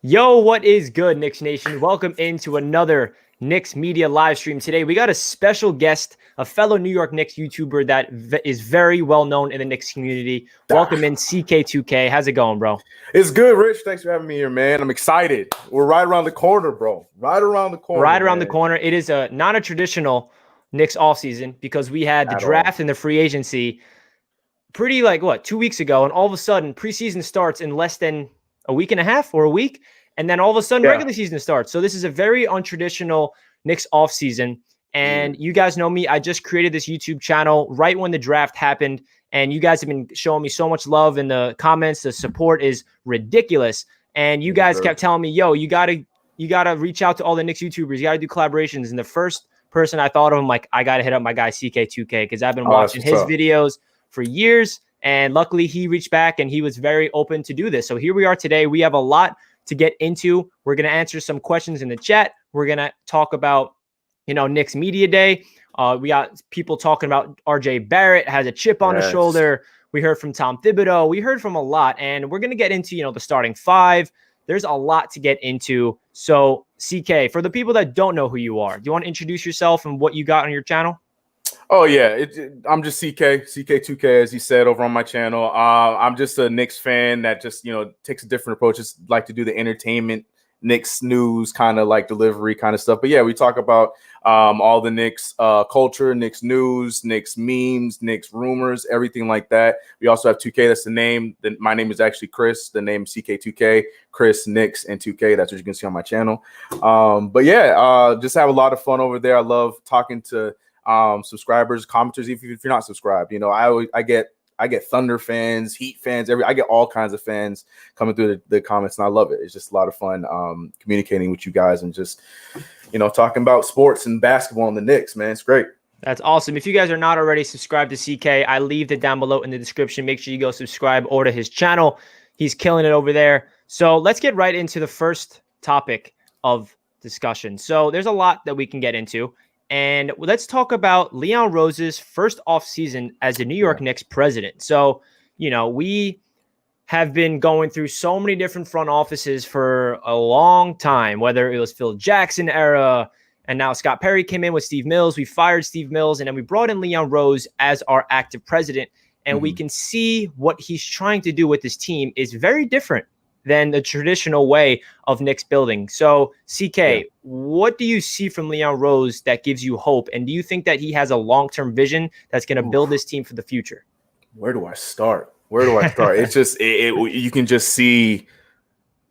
Yo, what is good, Knicks Nation? Welcome into another Knicks Media live stream. Today, we got a special guest, a fellow New York Knicks YouTuber that is very well known in the Knicks community. Welcome in CK2K. How's it going, bro? It's good, Rich. Thanks for having me here, man. I'm excited. We're right around the corner, bro. Right around the corner. Right around the corner. It is not a traditional Knicks offseason because we had the draft and the free agency pretty 2 weeks ago, and all of a sudden preseason starts in less than a week and a half or a week, and then all of a sudden regular season starts. So this is a very untraditional Knicks offseason. And you guys know me. I just created this YouTube channel right when the draft happened, and you guys have been showing me so much love in the comments. The support is ridiculous. And you guys kept telling me, yo, you gotta reach out to all the Knicks YouTubers. You gotta do collaborations. And the first person I thought of, I'm like, I gotta hit up my guy CK2K because I've been watching his videos for years. And luckily he reached back and he was very open to do this. So here we are today. We have a lot to get into. We're going to answer some questions in the chat. We're going to talk about, Knicks Media Day. We got people talking about RJ Barrett has a chip on his shoulder. We heard from Tom Thibodeau. We heard from a lot, and we're going to get into, the starting five. There's a lot to get into. So CK, for the people that don't know who you are, do you want to introduce yourself and what you got on your channel? Oh, yeah. I'm just CK2K, as you said, over on my channel. I'm just a Knicks fan that just, takes a different approach. Just like to do the entertainment, Knicks news kind of like delivery kind of stuff. But, yeah, we talk about all the Knicks culture, Knicks news, Knicks memes, Knicks rumors, everything like that. We also have 2K. That's the name. My name is actually Chris. The name is CK2K, Chris, Knicks, and 2K. That's what you can see on my channel. But, yeah, just have a lot of fun over there. I love talking to subscribers, commenters, even if you're not subscribed. I get Thunder fans, Heat fans, I get all kinds of fans coming through the comments, and I love it. It's just a lot of fun communicating with you guys and just talking about sports and basketball and the Knicks, man. It's great. That's awesome. If you guys are not already subscribed to CK, I leave it down below in the description. Make sure you go subscribe or to his channel. He's killing it over there. So let's get right into the first topic of discussion. So there's a lot that we can get into. And let's talk about Leon Rose's first offseason as the New York Knicks president. So, we have been going through so many different front offices for a long time, whether it was Phil Jackson era, and now Scott Perry came in with Steve Mills. We fired Steve Mills, and then we brought in Leon Rose as our active president. And we can see what he's trying to do with this team is very different than the traditional way of Knicks building. So, CK, what do you see from Leon Rose that gives you hope? And do you think that he has a long-term vision that's going to build this team for the future? Where do I start? It's just you can just see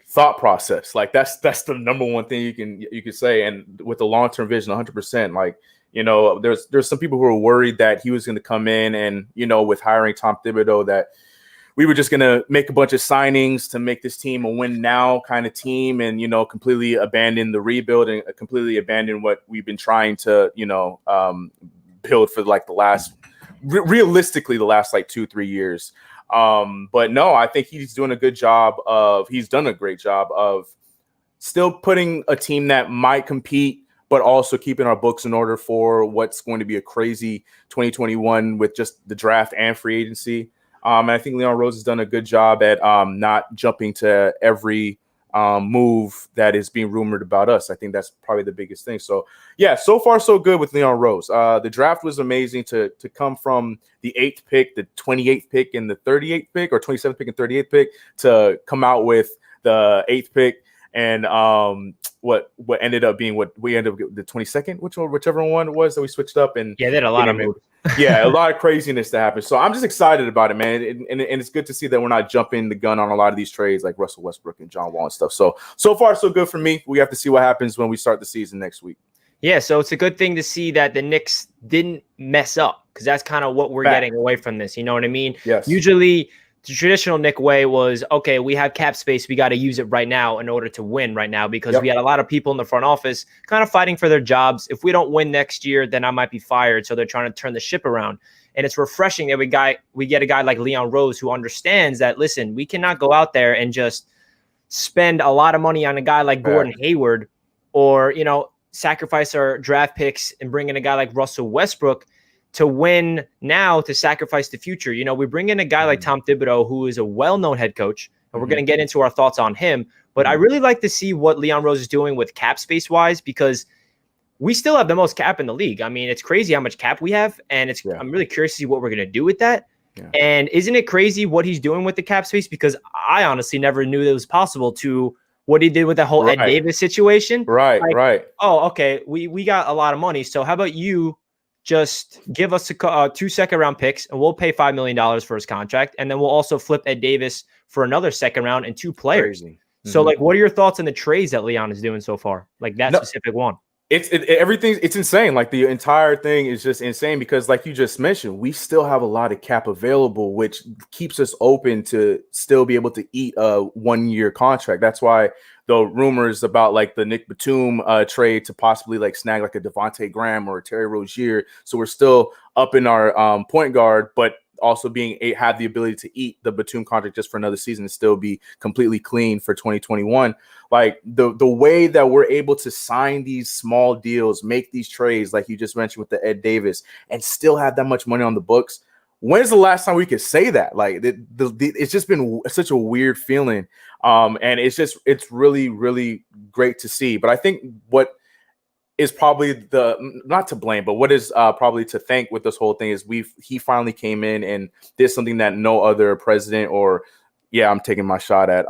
thought process. Like that's the number one thing you can say. And with the long-term vision, 100%. There's some people who are worried that he was going to come in and with hiring Tom Thibodeau that we were just going to make a bunch of signings to make this team a win now kind of team and, completely abandon the rebuild and completely abandon what we've been trying to, build for like the last, realistically, the last like 2-3 years. But no, I think he's done a great job of still putting a team that might compete, but also keeping our books in order for what's going to be a crazy 2021 with just the draft and free agency. And I think Leon Rose has done a good job at not jumping to every move that is being rumored about us. I think that's probably the biggest thing. So, yeah, so far so good with Leon Rose. The draft was amazing to come from the 8th pick, the 28th pick, and the 38th pick, or 27th pick and 38th pick, to come out with the 8th pick. And what ended up being what we ended up with the 22nd, whichever one it was that we switched up. And yeah, they had a lot of moves. Yeah, a lot of craziness to happen. So I'm just excited about it, man. And it's good to see that we're not jumping the gun on a lot of these trades like Russell Westbrook and John Wall and stuff. So far, so good for me. We have to see what happens when we start the season next week. Yeah, so it's a good thing to see that the Knicks didn't mess up because that's kind of what we're getting away from this. You know what I mean? Yes. Usually the traditional Knick way was, okay, we have cap space. We got to use it right now in order to win right now because we had a lot of people in the front office kind of fighting for their jobs. If we don't win next year, then I might be fired. So they're trying to turn the ship around. And it's refreshing that we get a guy like Leon Rose who understands that, listen, we cannot go out there and just spend a lot of money on a guy like Gordon Hayward or, sacrifice our draft picks and bring in a guy like Russell Westbrook to win now to sacrifice the future. We bring in a guy like Tom Thibodeau, who is a well-known head coach, and we're going to get into our thoughts on him. But I really like to see what Leon Rose is doing with cap space wise, because we still have the most cap in the league. I mean, it's crazy how much cap we have, and I'm really curious to see what we're going to do with that. Yeah. And isn't it crazy what he's doing with the cap space? Because I honestly never knew that it was possible to what he did with that whole Ed Davis situation. Right. Oh, okay. We got a lot of money. So how about you just give us 2 second-round picks, and we'll pay $5 million for his contract, and then we'll also flip Ed Davis for another second round and 2 players. So, like, what are your thoughts on the trades that Leon is doing so far? Like that specific one. It's insane. Like the entire thing is just insane because, like you just mentioned, we still have a lot of cap available, which keeps us open to still be able to eat a 1-year contract. That's why the rumors about like the Nick Batum trade to possibly like snag like a Devontae Graham or a Terry Rozier. So we're still up in our point guard, but also have the ability to eat the Batum contract just for another season and still be completely clean for 2021. Like the way that we're able to sign these small deals, make these trades, like you just mentioned with the Ed Davis, and still have that much money on the books. When's the last time we could say that? Like it's just been such a weird feeling. And it's really, really great to see. But I think what is probably not to blame, but what is probably to thank with this whole thing is he finally came in and did something that no other president I'm taking my shot at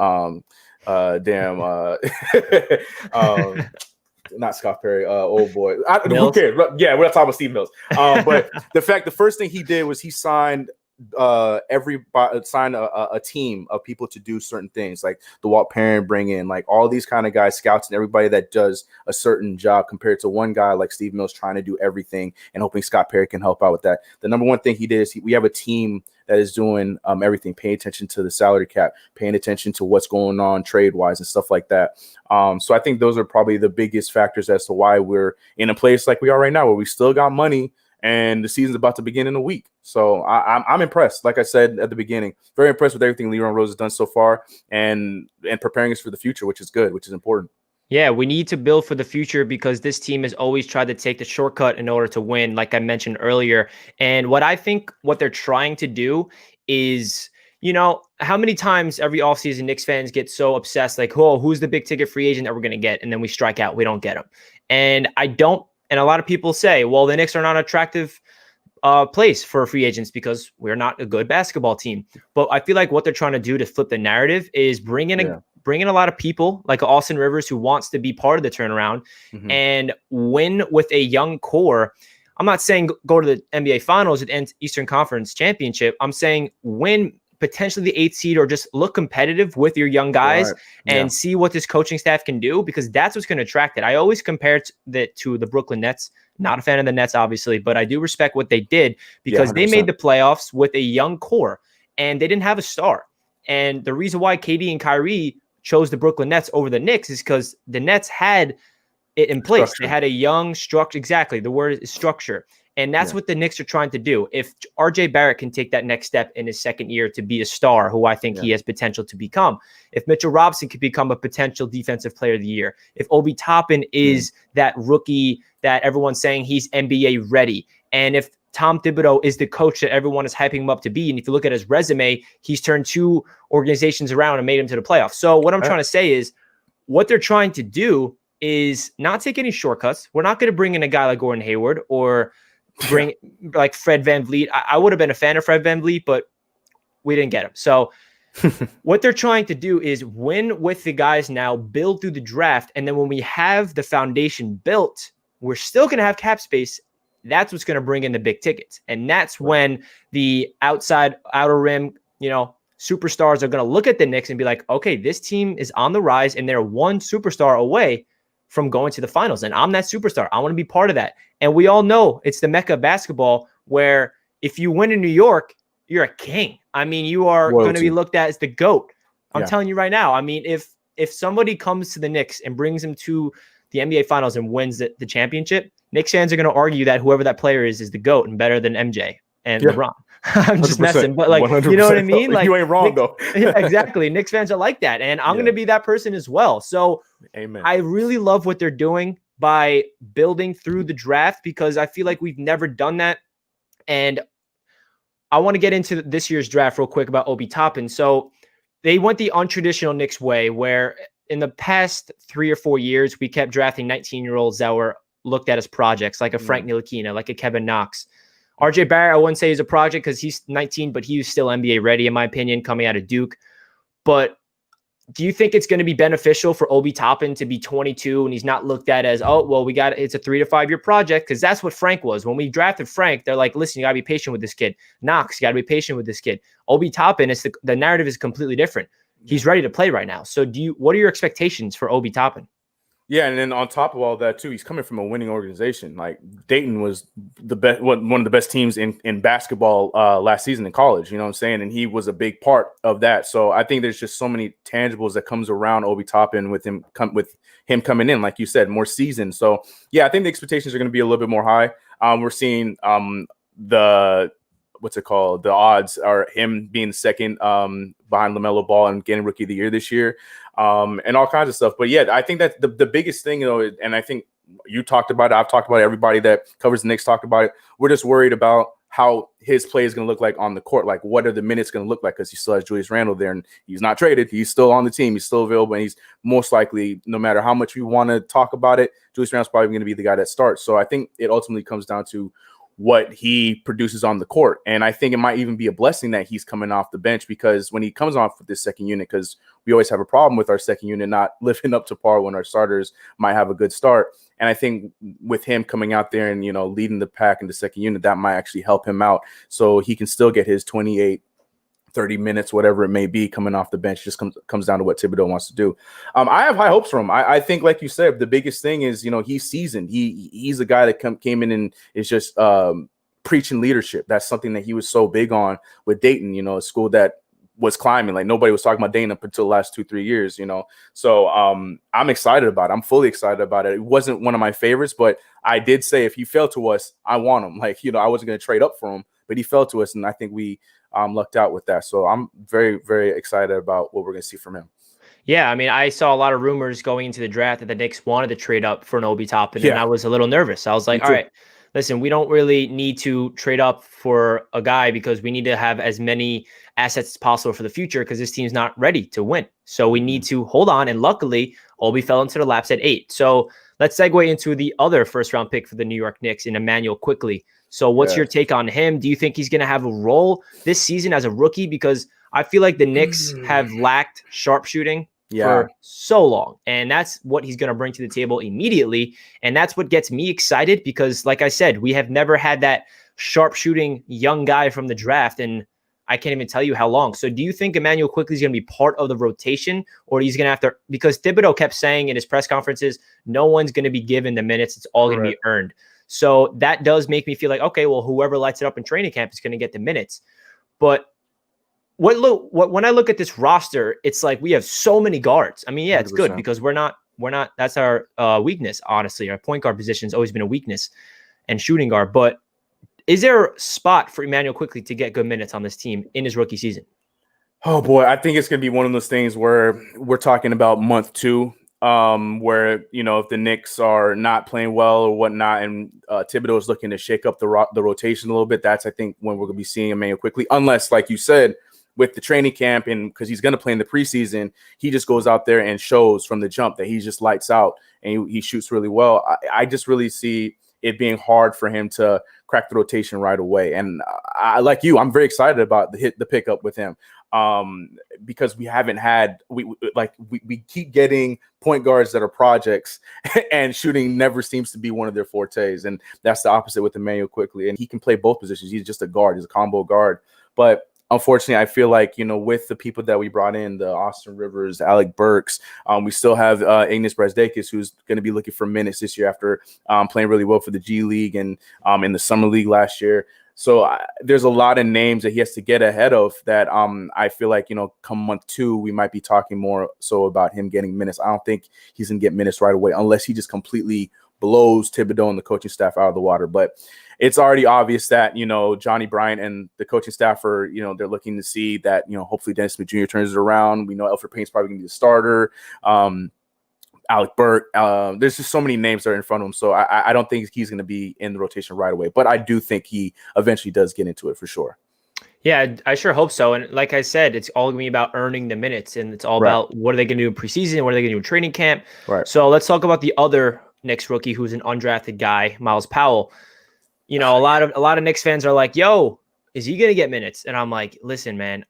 not Scott Perry, old boy. Who cares? Yeah, we're not talking about Steve Mills. But the first thing he did was he signed a team of people to do certain things, like the Walt Perrin bring in, like all these kind of guys, scouts and everybody that does a certain job, compared to one guy like Steve Mills trying to do everything and hoping Scott Perry can help out with that. The number one thing he did is we have a team that is doing everything, paying attention to the salary cap, paying attention to what's going on trade wise and stuff like that. So I think those are probably the biggest factors as to why we're in a place like we are right now, where we still got money and the season's about to begin in a week. So I'm impressed. Like I said at the beginning, very impressed with everything Leon Rose has done so far, and preparing us for the future, which is good, which is important. Yeah, we need to build for the future because this team has always tried to take the shortcut in order to win, like I mentioned earlier. And what I think what they're trying to do is, how many times every offseason Knicks fans get so obsessed, like, oh, who's the big ticket free agent that we're going to get? And then we strike out. We don't get him. And a lot of people say, well, the Knicks are not an attractive place for free agents because we're not a good basketball team. But I feel like what they're trying to do to flip the narrative is bring in a lot of people like Austin Rivers, who wants to be part of the turnaround and win with a young core. I'm not saying go to the NBA Finals at Eastern Conference Championship. I'm saying win potentially the 8th seed, or just look competitive with your young guys and see what this coaching staff can do, because that's what's going to attract it. I always compare that to the Brooklyn Nets. Not a fan of the Nets, obviously, but I do respect what they did because they made the playoffs with a young core and they didn't have a star. And the reason why KD and Kyrie chose the Brooklyn Nets over the Knicks is because the Nets had it in place. Structure. They had a young structure. Exactly. The word is structure. And that's what the Knicks are trying to do. If RJ Barrett can take that next step in his second year to be a star, who I think he has potential to become, if Mitchell Robinson could become a potential defensive player of the year, if Obi Toppin is that rookie that everyone's saying he's NBA ready, and if Tom Thibodeau is the coach that everyone is hyping him up to be, and if you look at his resume, he's turned 2 organizations around and made him to the playoffs. So what I'm trying to say is what they're trying to do is not take any shortcuts. We're not going to bring in a guy like Gordon Hayward or bring like Fred VanVleet. I would have been a fan of Fred VanVleet, but we didn't get him. So what they're trying to do is win with the guys now, build through the draft. And then when we have the foundation built, we're still going to have cap space. That's what's going to bring in the big tickets. And that's when the outer rim, superstars are going to look at the Knicks and be like, okay, this team is on the rise and they're one superstar away from going to the finals. And I'm that superstar. I want to be part of that. And we all know it's the mecca of basketball, where if you win in New York, you're a king. I mean, you are going to be looked at as the GOAT. I'm telling you right now. I mean, if somebody comes to the Knicks and brings them to the NBA Finals and wins the championship, Knicks fans are going to argue that whoever that player is the GOAT and better than MJ and LeBron. I'm just messing, but like, 100%. You know what I mean? Like, you ain't wrong, though. Yeah, exactly. Knicks fans are like that. And I'm going to be that person as well. So amen. I really love what they're doing by building through the draft, because I feel like we've never done that. And I want to get into this year's draft real quick about Obi Toppin. So they went the untraditional Knicks way, where in the past 3 or 4 years, we kept drafting 19-year-olds that were looked at as projects, like a Frank Ntilikina, like a Kevin Knox. RJ Barrett, I wouldn't say he's a project because he's 19, but he's still NBA ready, in my opinion, coming out of Duke. But do you think it's going to be beneficial for Obi Toppin to be 22 and he's not looked at as, oh, well, it's a 3 to 5 year project? Because that's what Frank was. When we drafted Frank, they're like, listen, you got to be patient with this kid. Knox, you got to be patient with this kid. Obi Toppin, the narrative is completely different. He's ready to play right now. So what are your expectations for Obi Toppin? Yeah, and then on top of all that too, he's coming from a winning organization. Like Dayton was the best, one of the best teams in basketball last season in college. You know what I'm saying? And he was a big part of that. So I think there's just so many tangibles that comes around Obi Toppin with him coming in, like you said, more seasoned. So yeah, I think the expectations are going to be a little bit more high. We're seeing the odds are him being second behind LaMelo Ball and getting Rookie of the Year this year, and all kinds of stuff. But yeah, I think that the biggest thing, and I think you talked about it, I've talked about it, everybody that covers the Knicks talked about it. We're just worried about how his play is going to look like on the court. Like, what are the minutes going to look like? Because he still has Julius Randle there, and he's not traded. He's still on the team. He's still available, and he's most likely, no matter how much we want to talk about it, Julius Randle's probably going to be the guy that starts. So I think it ultimately comes down to what he produces on the court. And I think it might even be a blessing that he's coming off the bench, because when he comes off with this second unit, because we always have a problem with our second unit not living up to par when our starters might have a good start. And I think with him coming out there and, leading the pack in the second unit, that might actually help him out so he can still get his 28, 30 minutes, whatever it may be, coming off the bench. Just comes down to what Thibodeau wants to do. I have high hopes for him. I think, like you said, the biggest thing is, he's seasoned. He's a guy that came in and is just preaching leadership. That's something that he was so big on with Dayton, a school that was climbing. Like, nobody was talking about Dayton up until the last 2-3 years, So I'm excited about it. I'm fully excited about it. It wasn't one of my favorites, but I did say if he fell to us, I want him. Like, I wasn't going to trade up for him, but he fell to us, and I think we lucked out with that. So I'm very, very excited about what we're going to see from him. Yeah, I mean, I saw a lot of rumors going into the draft that the Knicks wanted to trade up for an Obi Toppin, and I was a little nervous. I was like, all right, listen, we don't really need to trade up for a guy because we need to have as many assets as possible for the future because this team's not ready to win. So we need to hold on. And luckily, Obi fell into the laps at 8. So let's segue into the other first-round pick for the New York Knicks in Emmanuel quickly. So what's your take on him? Do you think he's going to have a role this season as a rookie? Because I feel like the Knicks have lacked sharpshooting for so long. And that's what he's going to bring to the table immediately. And that's what gets me excited because, like I said, we have never had that sharpshooting young guy from the draft. And I can't even tell you how long. So do you think Emmanuel quickly is going to be part of the rotation, or he's going to have to, because Thibodeau kept saying in his press conferences, no one's going to be given the minutes. It's all going to be earned. So that does make me feel like, okay, well, whoever lights it up in training camp is going to get the minutes. But when I look at this roster, it's like we have so many guards. I mean, yeah, it's 100%. Good because we're not, that's our weakness, honestly. Our point guard position has always been a weakness and shooting guard. But is there a spot for Emmanuel quickly to get good minutes on this team in his rookie season? Oh, boy, I think it's going to be one of those things where we're talking about month 2. Where, if the Knicks are not playing well or whatnot, and Thibodeau is looking to shake up the rotation a little bit, that's, I think, when we're going to be seeing Emmanuel quickly, unless, like you said, with the training camp, and because he's going to play in the preseason, he just goes out there and shows from the jump that he just lights out and he shoots really well. I just really see it being hard for him to crack the rotation right away. And like you, I'm very excited about the pickup with him. Because we haven't had, we keep getting point guards that are projects and shooting never seems to be one of their fortes. And that's the opposite with Emmanuel quickly. And he can play both positions. He's just a guard. He's a combo guard. But unfortunately, I feel like, with the people that we brought in, the Austin Rivers, Alec Burks, we still have Ignas Brazdeikis, who's going to be looking for minutes this year after playing really well for the G League and in the Summer League last year. So there's a lot of names that he has to get ahead of that. I feel like, come month 2, we might be talking more so about him getting minutes. I don't think he's going to get minutes right away unless he just completely blows Thibodeau and the coaching staff out of the water. But it's already obvious that, Johnny Bryant and the coaching staff are, they're looking to see that, hopefully Dennis Smith Jr. turns it around. We know Elfrid Payne's probably going to be the starter. Alec Burke. There's just so many names that are in front of him. So I don't think he's going to be in the rotation right away. But I do think he eventually does get into it for sure. Yeah, I sure hope so. And like I said, it's all going to be about earning the minutes, and it's all Right. about what are they going to do in preseason, what are they going to do in training camp. Right. So let's talk about the other Knicks rookie who's an undrafted guy, Miles Powell. You know, a lot of Knicks fans are like, "Yo, is he going to get minutes?" And I'm like, "Listen, man,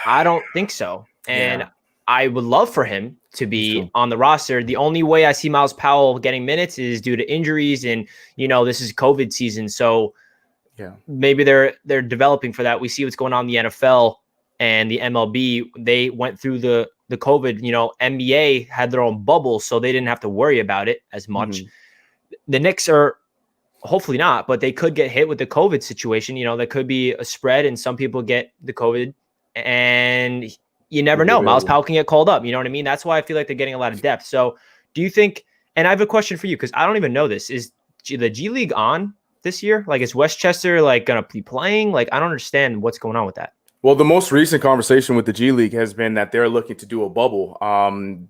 I don't think so." And Yeah. I would love for him to be on the roster. The only way I see Miles Powell getting minutes is due to injuries, and this is COVID season, so Yeah. maybe they're developing for that. We see what's going on in the NFL and the MLB. They went through the COVID. NBA had their own bubble, so they didn't have to worry about it as much. The Knicks are hopefully not, but they could get hit with the COVID situation. There could be a spread, and some people get the COVID, and you never know. Miles Powell can get called up. You know what I mean? That's why I feel like they're getting a lot of depth. So, do you think? And I have a question for you because I don't even know this. Is the G League on this year? Like, is Westchester gonna be playing? Like, I don't understand what's going on with that. Well, the most recent conversation with the G League has been that they're looking to do a bubble.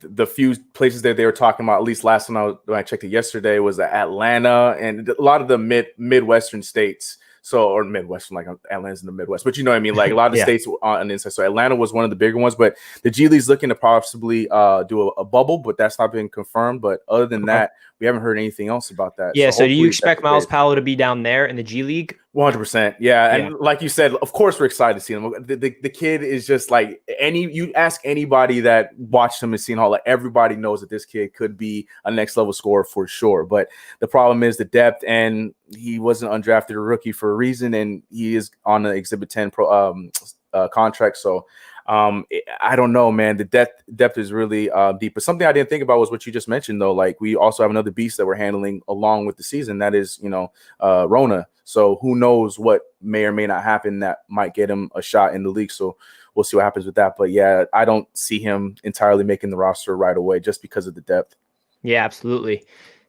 The few places that they were talking about, at least last time when I checked it yesterday, was Atlanta and a lot of the Midwestern states. Or Midwestern, like Atlanta's in the Midwest, but you know what I mean? Like a lot of the states on the inside. So Atlanta was one of the bigger ones, but the G League's looking to possibly do a bubble, but that's not been confirmed. But other than that, we haven't heard anything else about that. Yeah. So do you expect Miles Powell to be down there in the G League? 100%. Yeah. And like you said, of course, we're excited to see him. The kid is just like you ask anybody that watched him in Seton Hall, like everybody knows that this kid could be a next level scorer for sure. But the problem is the depth, and he wasn't undrafted rookie for a reason, and he is on the Exhibit 10 contract. So I don't know, man. The depth is really deep. But something I didn't think about was what you just mentioned, though. Like, we also have another beast that we're handling along with the season. That is, Rona. So who knows what may or may not happen that might get him a shot in the league. So we'll see what happens with that. But yeah, I don't see him entirely making the roster right away just because of the depth. Yeah, absolutely.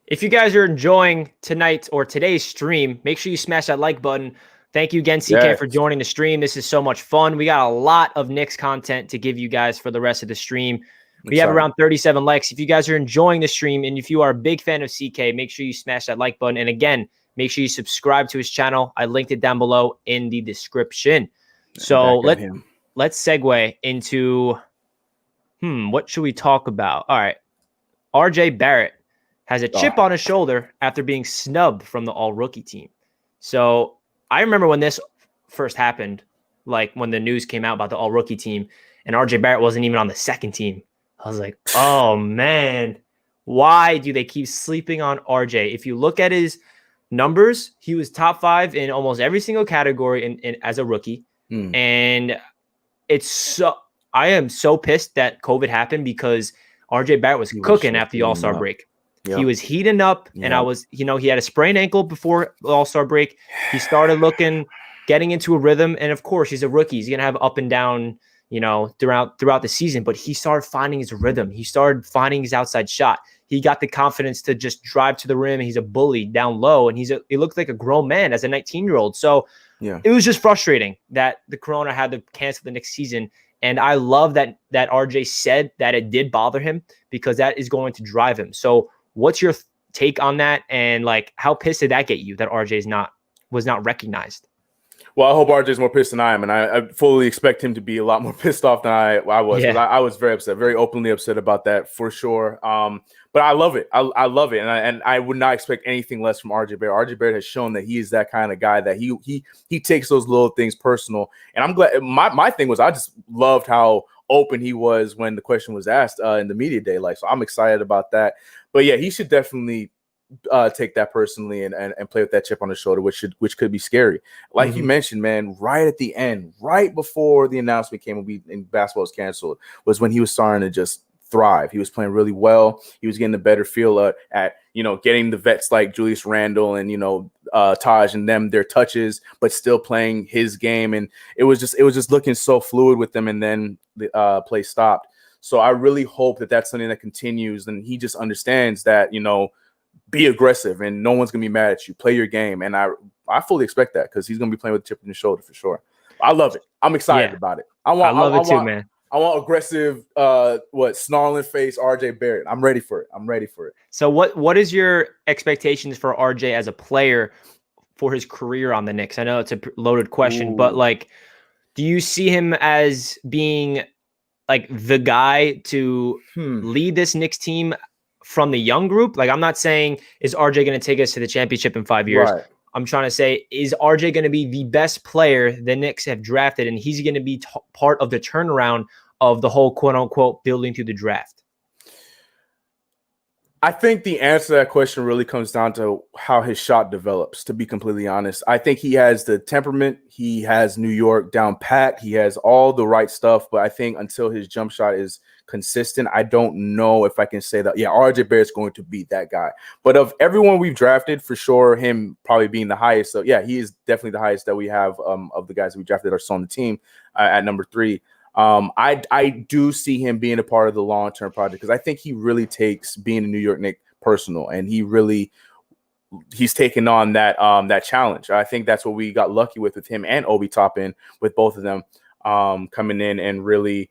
If you guys are enjoying tonight or today's stream, make sure you smash that like button. Thank you again, CK, for joining the stream. This is so much fun. We got a lot of Knicks content to give you guys for the rest of the stream. We have around 37 likes. If you guys are enjoying the stream and if you are a big fan of CK, make sure you smash that like button. And again, make sure you subscribe to his channel. I linked it down below in the description. So let's segue into, what should we talk about? All right. RJ Barrett has a chip on his shoulder after being snubbed from the all-rookie team. So I remember when this first happened, like when the news came out about the all-rookie team, and RJ Barrett wasn't even on the second team. I was like, oh, man, why do they keep sleeping on RJ? If you look at his numbers, he was top 5 in almost every single category in as a rookie. And I am so pissed that COVID happened because RJ Barrett was cooking after the All-Star break. He was heating up, and he had a sprained ankle before the All-Star break. He started getting into a rhythm, and of course, he's a rookie. He's gonna have up and down, throughout the season. But he started finding his rhythm. He started finding his outside shot. He got the confidence to just drive to the rim. And he's a bully down low, and he looked like a grown man as a 19-year-old. So it was just frustrating that the Corona had to cancel the next season. And I love that RJ said that it did bother him because that is going to drive him. So what's your take on that? And like, how pissed did that get you that RJ was not recognized? Well, I hope RJ's more pissed than I am, and I fully expect him to be a lot more pissed off than I was. Yeah. I was very upset, very openly upset about that for sure. But I love it. I love it, and I would not expect anything less from RJ Barrett. RJ Barrett has shown that he is that kind of guy that he takes those little things personal. And I'm glad. My thing was I just loved how open he was when the question was asked in the media day. Like, so I'm excited about that. But yeah, he should definitely take that personally and play with that chip on his shoulder, which could be scary. Like you mentioned, man, right at the end, right before the announcement came and basketball was canceled, was when he was starting to just thrive. He was playing really well. He was getting a better feel at getting the vets like Julius Randle and Taj and them their touches, but still playing his game. And it was just looking so fluid with them. And then the play stopped. So I really hope that that's something that continues, and he just understands that be aggressive, and no one's gonna be mad at you. Play your game, and I fully expect that because he's gonna be playing with a chip on his shoulder for sure. I love it. I'm excited about it. I love it too, man. I want aggressive, snarling face RJ Barrett. I'm ready for it. So what is your expectations for RJ as a player for his career on the Knicks? I know it's a loaded question, but like, Do you see him as being like the guy to lead this Knicks team from the young group? Like, I'm not saying is RJ going to take us to the championship in 5 years. Right. I'm trying to say, is RJ going to be the best player the Knicks have drafted, and he's going to be part of the turnaround of the whole quote unquote building through the draft? I think the answer to that question really comes down to how his shot develops, to be completely honest. I think he has the temperament. He has New York down pat. He has all the right stuff. But I think until his jump shot is consistent, I don't know if I can say that, yeah, RJ Barrett's going to be that guy. But of everyone we've drafted, for sure, him probably being the highest. So, yeah, he is definitely the highest that we have of the guys that we drafted are still on the team at number 3. I do see him being a part of the long-term project because I think he really takes being a New York Knicks personal, and he's taken on that challenge. I think that's what we got lucky with him and Obi Toppin, with both of them coming in and really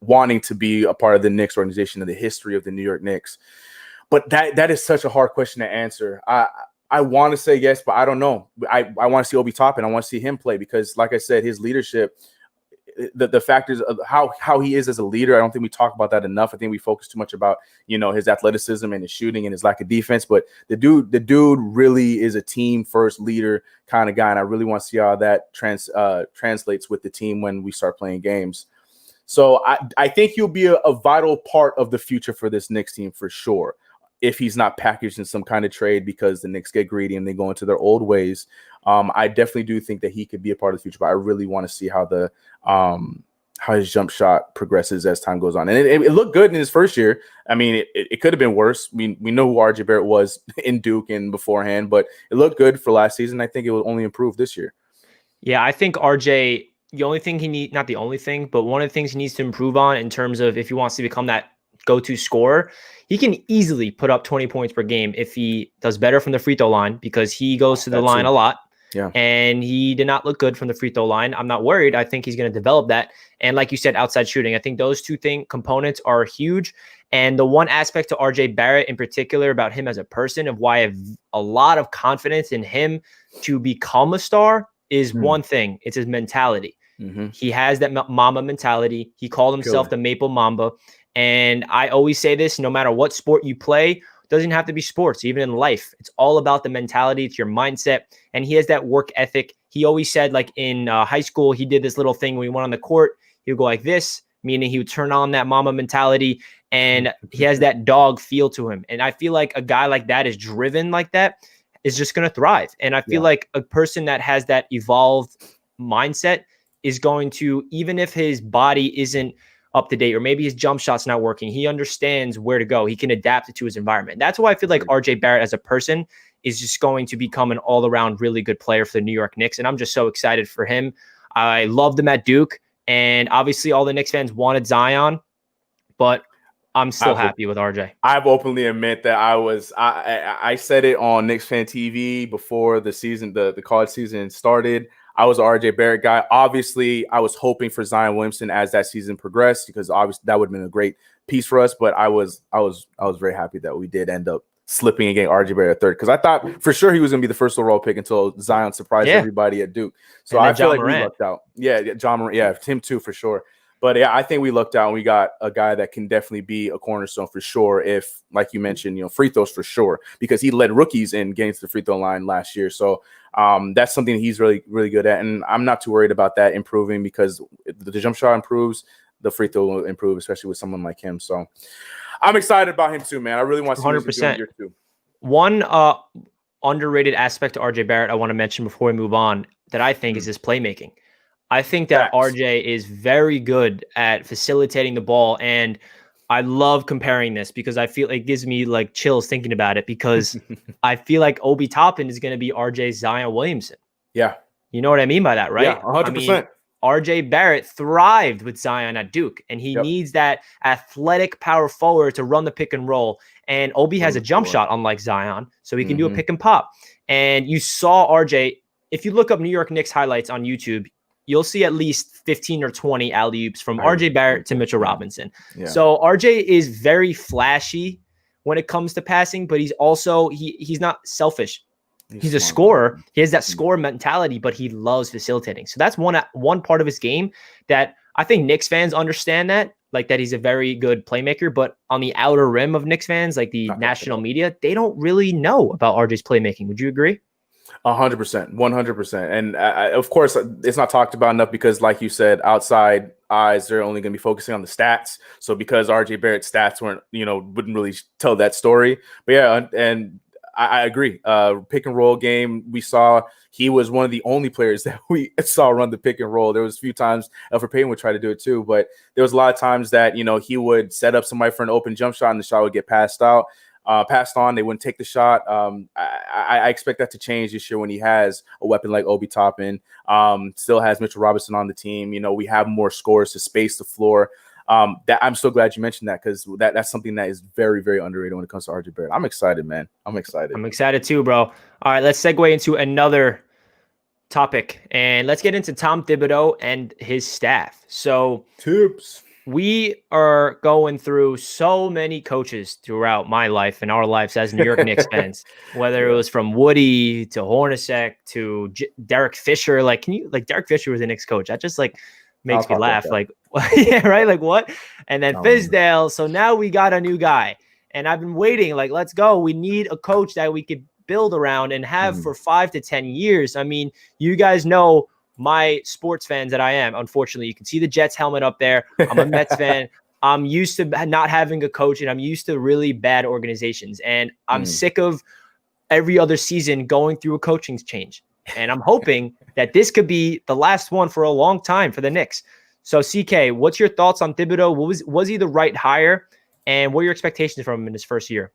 wanting to be a part of the Knicks organization and the history of the New York Knicks. But that is such a hard question to answer. I want to say yes, but I don't know. I want to see Obi Toppin. I want to see him play because, like I said, his leadership. The factors of how he is as a leader, I don't think we talk about that enough. I think we focus too much about, his athleticism and his shooting and his lack of defense. But the dude really is a team first leader kind of guy, and I really want to see how that translates with the team when we start playing games. So I think he'll be a vital part of the future for this Knicks team for sure, if he's not packaged in some kind of trade because the Knicks get greedy and they go into their old ways. I definitely do think that he could be a part of the future, but I really want to see how how his jump shot progresses as time goes on. And it looked good in his first year. I mean, it could have been worse. We know who RJ Barrett was in Duke and beforehand, but it looked good for last season. I think it will only improve this year. Yeah, I think RJ, the only thing not the only thing, but one of the things he needs to improve on in terms of if he wants to become that go-to scorer, he can easily put up 20 points per game if he does better from the free throw line because he goes to the line a lot. Yeah. And he did not look good from the free throw line. I'm not worried. I think he's going to develop that. And like you said, outside shooting, I think those two components are huge. And the one aspect to RJ Barrett in particular about him as a person, of why I have a lot of confidence in him to become a star, is one thing. It's his mentality. Mm-hmm. He has that Mamba mentality. He called himself the Maple Mamba. And I always say this, no matter what sport you play, doesn't have to be sports, even in life. It's all about the mentality. It's your mindset. And he has that work ethic. He always said, like in high school, he did this little thing when he went on the court. He would go like this, meaning he would turn on that Mamba mentality. And he has that dog feel to him. And I feel like a guy like that is driven like that is just going to thrive. And I feel like a person that has that evolved mindset is going to, even if his body isn't up to date, or maybe his jump shot's not working, he understands where to go. He can adapt it to his environment. That's why I feel like RJ Barrett as a person is just going to become an all-around really good player for the New York Knicks. And I'm just so excited for him. I loved him at Duke. And obviously all the Knicks fans wanted Zion, but I'm still happy with RJ. I've openly admit that I said it on Knicks Fan TV before the season, the college season started. I was an RJ Barrett guy. Obviously, I was hoping for Zion Williamson as that season progressed because obviously that would have been a great piece for us. But I was very happy that we did end up slipping and getting RJ Barrett at third because I thought for sure he was going to be the first overall pick until Zion surprised everybody at Duke. So I feel like we lucked out. Yeah, John Morant. Yeah, him too for sure. But yeah, I think we lucked out and we got a guy that can definitely be a cornerstone for sure. If, like you mentioned, free throws for sure, because he led rookies in getting to the free throw line last year. So that's something he's really, really good at. And I'm not too worried about that improving because the jump shot improves, the free throw will improve, especially with someone like him. So I'm excited about him too, man. I really want to see 100%. Year two. One underrated aspect to RJ Barrett I want to mention before we move on that I think is his playmaking. I think that RJ is very good at facilitating the ball, and I love comparing this because I feel it gives me like chills thinking about it because I feel like Obi Toppin is going to be RJ's Zion Williamson. Yeah. You know what I mean by that, right? Yeah, 100%. I mean, RJ Barrett thrived with Zion at Duke, and he needs that athletic power forward to run the pick and roll. And Obi has a jump shot, unlike Zion, so he can do a pick and pop. And you saw RJ, if you look up New York Knicks highlights on YouTube, you'll see at least 15 or 20 alley-oops from RJ Barrett to Mitchell Robinson. Yeah. So RJ is very flashy when it comes to passing, but he's also he's not selfish. He's a scorer. He has that score mentality, but he loves facilitating. So that's one part of his game that I think Knicks fans understand, that like that he's a very good playmaker. But on the outer rim of Knicks fans, like the national media, they don't really know about RJ's playmaking. Would you agree? 100%, 100%. And of course, it's not talked about enough because, like you said, outside eyes, they're only going to be focusing on the stats. So because RJ Barrett's stats wouldn't really tell that story. But yeah, and I agree. Pick and roll game, we saw he was one of the only players that we saw run the pick and roll. There was a few times Payne would try to do it too, but there was a lot of times that, he would set up somebody for an open jump shot and the shot would get passed on. They wouldn't take the shot. I expect that to change this year when he has a weapon like Obi Toppin. Still has Mitchell Robinson on the team. We have more scores to space the floor. That I'm so glad you mentioned that, because that's something that is very, very underrated when it comes to RJ Barrett. I'm excited, man. I'm excited too, bro. All right, let's segue into another topic, and let's get into Tom Thibodeau and his staff. So tips. We are going through so many coaches throughout my life and our lives as New York Knicks fans, whether it was from Woody to Hornacek to Derek Fisher. Like, Derek Fisher was a Knicks coach. That just makes me laugh. Yeah, right. Like what? And then Fizdale. So now we got a new guy, and I've been waiting. Let's go. We need a coach that we could build around and have for 5 to 10 years. I mean, you guys know my sports fans that I am. Unfortunately, you can see the Jets helmet up there. I'm a Mets fan. I'm used to not having a coach, and I'm used to really bad organizations. And I'm sick of every other season going through a coaching change. And I'm hoping that this could be the last one for a long time for the Knicks. So, CK, what's your thoughts on Thibodeau? Was he the right hire? And what are your expectations from him in his first year?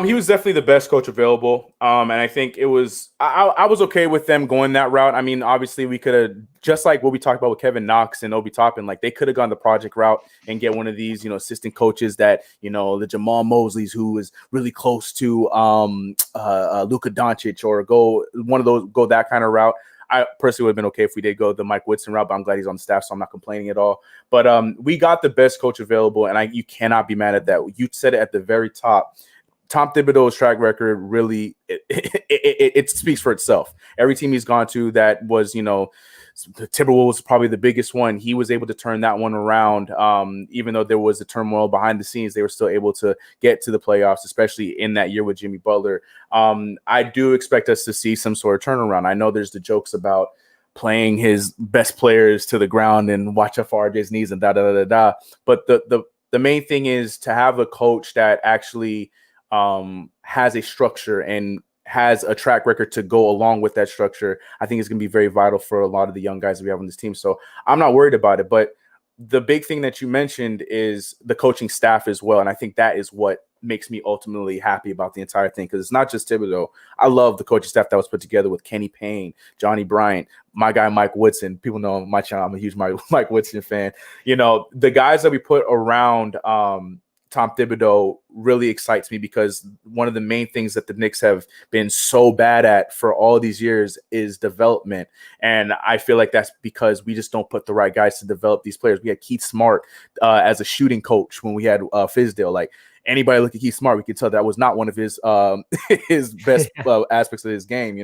He was definitely the best coach available. And I think I was okay with them going that route. I mean, obviously we could have, just like what we talked about with Kevin Knox and Obi Toppin, they could have gone the project route and get one of these, assistant coaches that, the Jamal Mosleys, who is really close to Luka Doncic, or go that kind of route. I personally would have been okay if we did go the Mike Woodson route, but I'm glad he's on the staff, so I'm not complaining at all. But we got the best coach available, and you cannot be mad at that. You said it at the very top. Tom Thibodeau's track record really it speaks for itself. Every team he's gone to that was, Timberwolves was probably the biggest one. He was able to turn that one around. Even though there was a turmoil behind the scenes, they were still able to get to the playoffs, especially in that year with Jimmy Butler. I do expect us to see some sort of turnaround. I know there's the jokes about playing his best players to the ground and watch out for RJ's knees and da. But the main thing is to have a coach that actually has a structure and has a track record to go along with that structure. I think it's going to be very vital for a lot of the young guys that we have on this team. So I'm not worried about it. But the big thing that you mentioned is the coaching staff as well. And I think that is what makes me ultimately happy about the entire thing, because it's not just Thibodeau. I love the coaching staff that was put together with Kenny Payne, Johnny Bryant, my guy Mike Woodson. People know on my channel I'm a huge Mike Woodson fan. The guys that we put around Tom Thibodeau really excites me, because one of the main things that the Knicks have been so bad at for all these years is development. And I feel like that's because we just don't put the right guys to develop these players. We had Keith Smart as a shooting coach when we had Fizdale. Anybody look at Keith Smart, we could tell that was not one of his his best aspects of his game,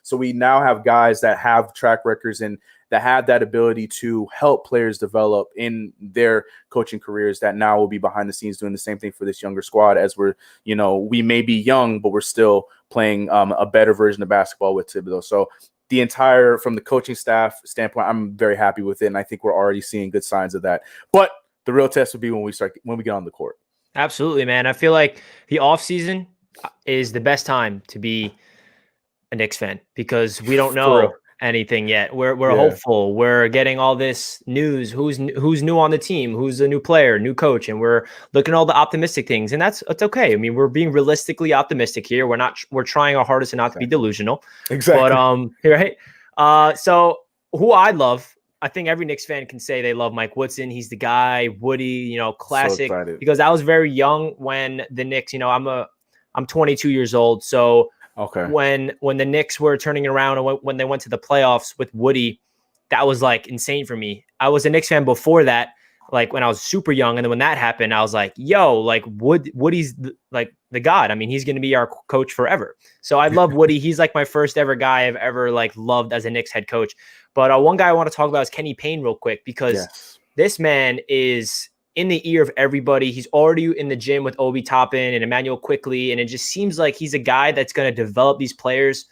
So we now have guys that have track records and that have that ability to help players develop in their coaching careers, that now will be behind the scenes doing the same thing for this younger squad, as we're, we may be young, but we're still playing a better version of basketball with Thibodeau. So from the coaching staff standpoint, I'm very happy with it. And I think we're already seeing good signs of that. But the real test would be when we get on the court. Absolutely, man. I feel like the offseason is the best time to be a Knicks fan, because we don't know anything yet. We're hopeful. We're getting all this news. Who's new on the team? Who's a new player, new coach? And we're looking at all the optimistic things. And it's okay. I mean, we're being realistically optimistic here. We're trying our hardest not to be delusional. Exactly. But right. So who I love, I think every Knicks fan can say they love Mike Woodson. He's the guy. Woody, classic. So because I was very young when the Knicks, I'm 22 years old. So when the Knicks were turning around and when they went to the playoffs with Woody, that was insane for me. I was a Knicks fan before that. like when I was super young. And then when that happened, I was like, yo, like Woody's like the god. I mean, he's going to be our coach forever. So I love Woody. He's like my first ever guy I've ever like loved as a Knicks head coach. But one guy I want to talk about is Kenny Payne real quick, because this man is in the ear of everybody. He's already in the gym with Obi Toppin and Emmanuel quickly. And it just seems like he's a guy that's going to develop these players,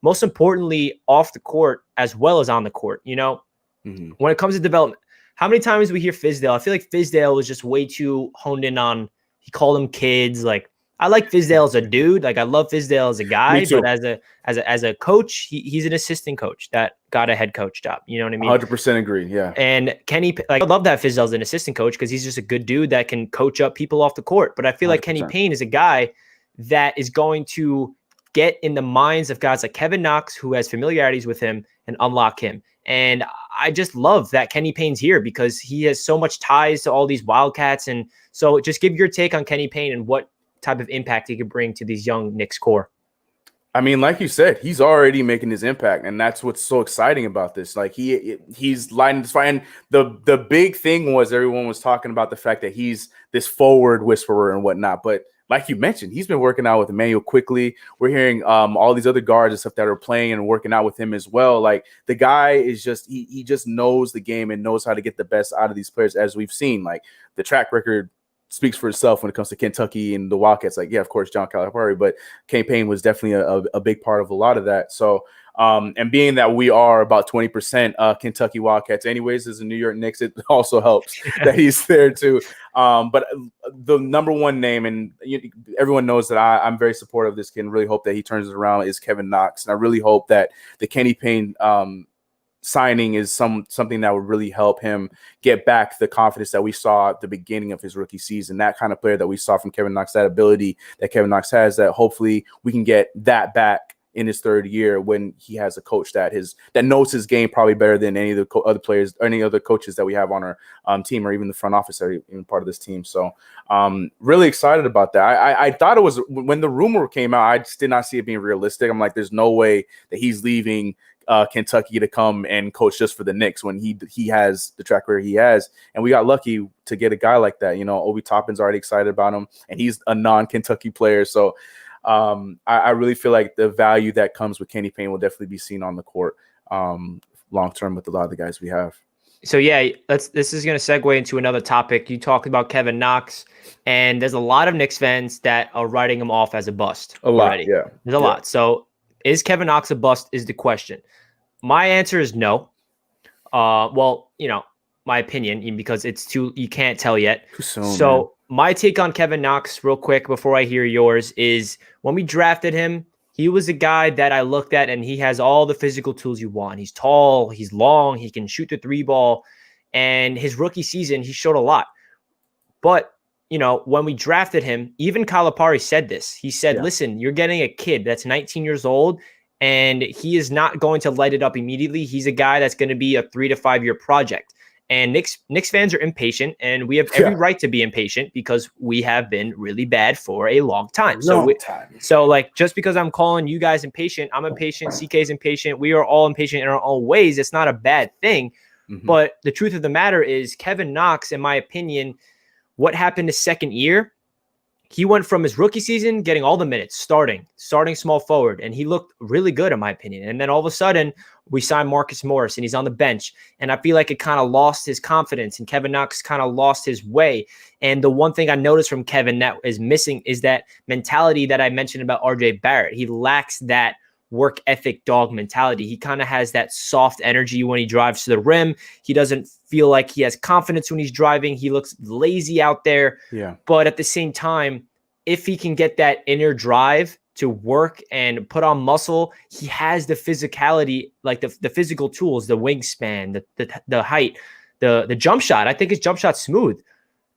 most importantly, off the court as well as on the court. You know, when it comes to development, how many times we hear Fizdale? I feel like Fizdale was just way too honed in on, he called them kids. Like, I like Fizdale as a dude. Like, I love Fizdale as a guy, but as a coach, he's an assistant coach that got a head coach job. You know what I mean? 100% agree. Yeah. And Kenny, like, I love that Fizdale's an assistant coach because he's just a good dude that can coach up people off the court. But I feel 100%. Like Kenny Payne is a guy that is going to get in the minds of guys like Kevin Knox, who has familiarities with him, and unlock him. And I just love that Kenny Payne's here because he has so much ties to all these Wildcats. And so just give your take on Kenny Payne and what type of impact he could bring to these young Knicks core. I mean, like you said, he's already making his impact, and that's what's so exciting about this. Like he's lighting this fire. And the big thing was everyone was talking about the fact that he's this forward whisperer and whatnot. But like you mentioned, he's been working out with Emmanuel quickly. We're hearing all these other guards and stuff that are playing and working out with him as well. Like the guy is just he just knows the game and knows how to get the best out of these players, as we've seen. Like the track record speaks for itself when it comes to Kentucky and the Wildcats. Like, yeah, of course, John Calipari, but Kenny Payne was definitely a big part of a lot of that. So, and being that we are about 20% Kentucky Wildcats anyways, as a New York Knicks, it also helps that he's there too. But the number one name, and everyone knows that I'm very supportive of this kid and really hope that he turns it around, is Kevin Knox. And I really hope that the Kenny Payne signing is something that would really help him get back the confidence that we saw at the beginning of his rookie season. That kind of player that we saw from Kevin Knox, that ability that Kevin Knox has, that hopefully we can get that back in his third year when he has a coach that knows his game probably better than any of the other players or any other coaches that we have on our team, or even the front office that are even part of this team. So really excited about that. I thought it was, when the rumor came out, I just did not see it being realistic. I'm like, there's no way that he's leaving Kentucky to come and coach just for the Knicks when he has the track record he has. And we got lucky to get a guy like that. You know, Obi Toppin's already excited about him, and he's a non-Kentucky player. So I really feel like the value that comes with Kenny Payne will definitely be seen on the court long term with a lot of the guys we have. So yeah, this is going to segue into another topic. You talked about Kevin Knox, and there's a lot of Knicks fans that are writing him off as a bust already. Yeah, there's a lot. So is Kevin Knox a bust is the question. My answer is no. Well, you know, my opinion, because you can't tell yet. So my take on Kevin Knox real quick before I hear yours is, when we drafted him, he was a guy that I looked at and he has all the physical tools you want. He's tall, he's long, he can shoot the three ball. And his rookie season, he showed a lot. But, you know, when we drafted him, even Calipari said this. He said, listen, you're getting a kid that's 19 years old, and he is not going to light it up immediately. He's a guy that's going to be a 3 to 5 year project. And Knicks fans are impatient, and we have every right to be impatient because we have been really bad for a long time. So like, just because I'm calling you guys impatient, I'm impatient, CK's impatient, we are all impatient in our own ways. It's not a bad thing. But the truth of the matter is, Kevin Knox, in my opinion, what happened his second year, he went from his rookie season getting all the minutes, starting small forward, and he looked really good in my opinion. And then all of a sudden we signed Marcus Morris and he's on the bench. And I feel like it kind of lost his confidence, and Kevin Knox kind of lost his way. And the one thing I noticed from Kevin that is missing is that mentality that I mentioned about RJ Barrett. He lacks that work ethic dog mentality. He kind of has that soft energy when he drives to the rim. He doesn't feel like he has confidence when he's driving. He looks lazy out there. Yeah. But at the same time, if he can get that inner drive to work and put on muscle, he has the physicality, like the physical tools, the wingspan, the height, the jump shot. I think his jump shot's smooth.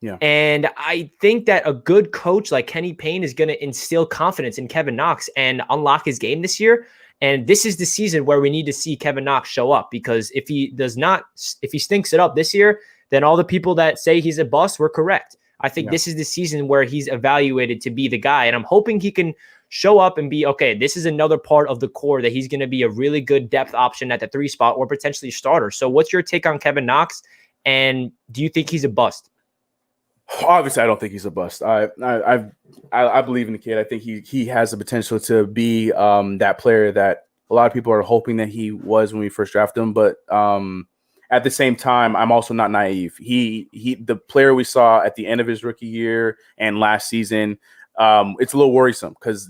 Yeah. And I think that a good coach like Kenny Payne is going to instill confidence in Kevin Knox and unlock his game this year. And this is the season where we need to see Kevin Knox show up, because if he stinks it up this year, then all the people that say he's a bust were correct. I think this is the season where he's evaluated to be the guy. And I'm hoping he can show up and be, okay, this is another part of the core that he's going to be a really good depth option at the 3 spot or potentially starter. So what's your take on Kevin Knox? And do you think he's a bust? Obviously, I don't think he's a bust. I believe in the kid. I think he has the potential to be that player that a lot of people are hoping that he was when we first drafted him. But at the same time, I'm also not naive. The player we saw at the end of his rookie year and last season, it's a little worrisome because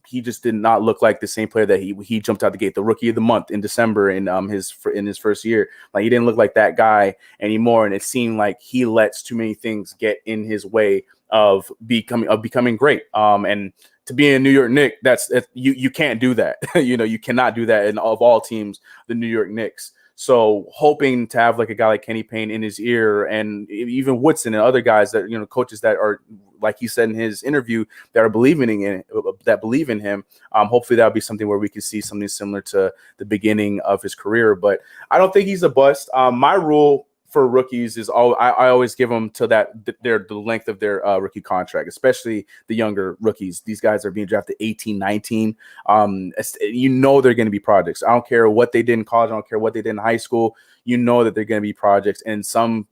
he just did not look like the same player that he jumped out the gate. The rookie of the month in December in his first year, like he didn't look like that guy anymore, and it seemed like he lets too many things get in his way of becoming great. And to be a New York Knicks, you can't do that. You cannot do that. And of all teams, the New York Knicks. So hoping to have like a guy like Kenny Payne in his ear, and even Woodson and other guys that, coaches that are, like he said in his interview, that are believe in him. Hopefully that'll be something where we can see something similar to the beginning of his career. But I don't think he's a bust. My rule for rookies is I always give them to the length of their rookie contract, especially the younger rookies. These guys are being drafted 18, 19. They're going to be projects. I don't care what they did in college. I don't care what they did in high school. That they're going to be projects. And some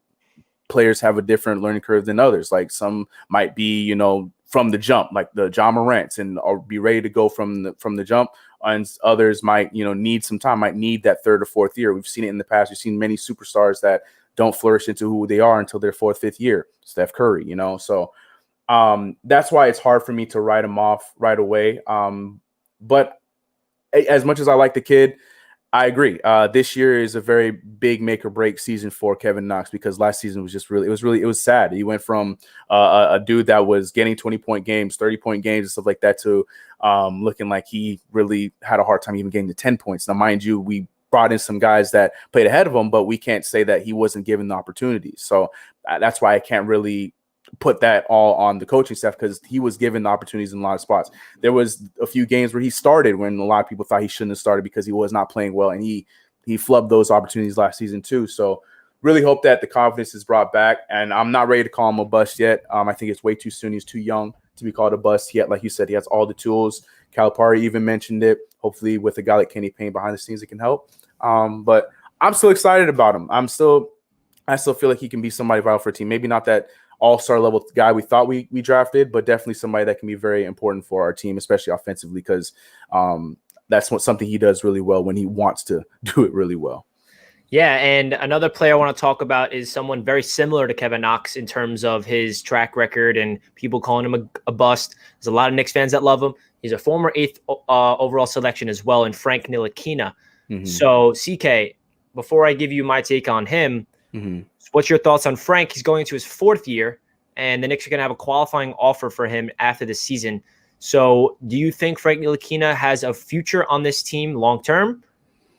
players have a different learning curve than others. Like some might be, from the jump, like the John Morants, and or be ready to go from the jump. And others might, need some time, might need that third or fourth year. We've seen it in the past. We've seen many superstars that don't flourish into who they are until their fourth, fifth year. Steph Curry, So that's why it's hard for me to write him off right away. But as much as I like the kid, I agree. This year is a very big make or break season for Kevin Knox, because last season was just it was sad. He went from a dude that was getting 20-point games, 30-point games and stuff like that to looking like he really had a hard time even getting to 10 points. Now, mind you, we brought in some guys that played ahead of him, but we can't say that he wasn't given the opportunities. So that's why I can't really put that all on the coaching staff, because he was given the opportunities in a lot of spots. There was a few games where he started when a lot of people thought he shouldn't have started because he was not playing well, and he flubbed those opportunities last season too. So really hope that the confidence is brought back, and I'm not ready to call him a bust yet. I think it's way too soon. He's too young to be called a bust yet. Like you said, he has all the tools. Calipari even mentioned it. Hopefully with a guy like Kenny Payne behind the scenes, it can help. But I'm still excited about him. I still feel like he can be somebody vital for a team. Maybe not that all-star level guy we thought we drafted, but definitely somebody that can be very important for our team, especially offensively, because that's something he does really well when he wants to do it really well. Yeah, and another player I want to talk about is someone very similar to Kevin Knox in terms of his track record and people calling him a bust. There's a lot of Knicks fans that love him. He's a former 8th overall selection as well, and Frank Ntilikina. Mm-hmm. So, CK, before I give you my take on him, what's your thoughts on Frank? He's going into his 4th year, and the Knicks are going to have a qualifying offer for him after the season. So do you think Frank Ntilikina has a future on this team long-term?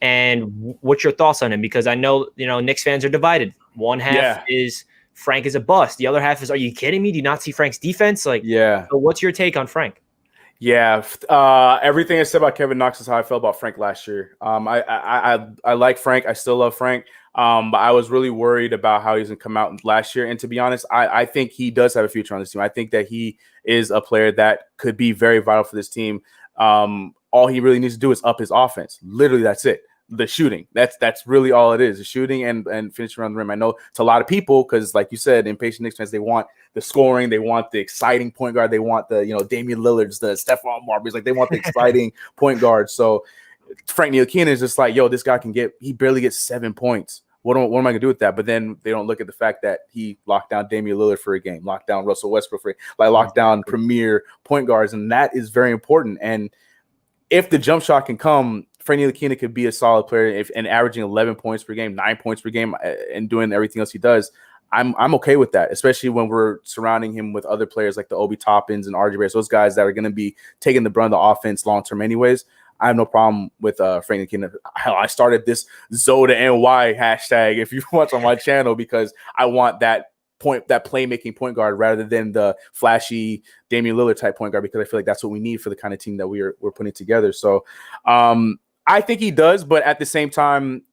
And what's your thoughts on him? Because I know, Knicks fans are divided. One half is Frank is a bust. The other half is, are you kidding me? Do you not see Frank's defense? So what's your take on Frank? Yeah, everything I said about Kevin Knox is how I felt about Frank last year. I like Frank. I still love Frank. But I was really worried about how he's going to come out last year. And to be honest, I think he does have a future on this team. I think that he is a player that could be very vital for this team. All he really needs to do is up his offense. Literally, that's it. The shooting. That's really all it is. The shooting and finishing around the rim. I know it's a lot of people because, like you said, impatient Knicks fans, they want the scoring, they want the exciting point guard, they want the Damian Lillards, the Stephon Marbury's, like they want the exciting point guard. So Frank Ntilikina is just like, this guy he barely gets 7 points. What am I going to do with that? But then they don't look at the fact that he locked down Damian Lillard for a game, locked down Russell Westbrook locked down premier point guards, and that is very important. And if the jump shot can come, Frank Ntilikina could be a solid player and averaging 11 points per game, 9 points per game, and doing everything else he does. I'm okay with that, especially when we're surrounding him with other players like the Obi Toppins and RJ Barrett, those guys that are going to be taking the brunt of the offense long term anyways. I have no problem with Frank Ntilikina. I started this Zoda NY hashtag if you watch on my channel because I want that playmaking point guard rather than the flashy Damian Lillard type point guard, because I feel like that's what we need for the kind of team that we're putting together. So I think he does, but at the same time,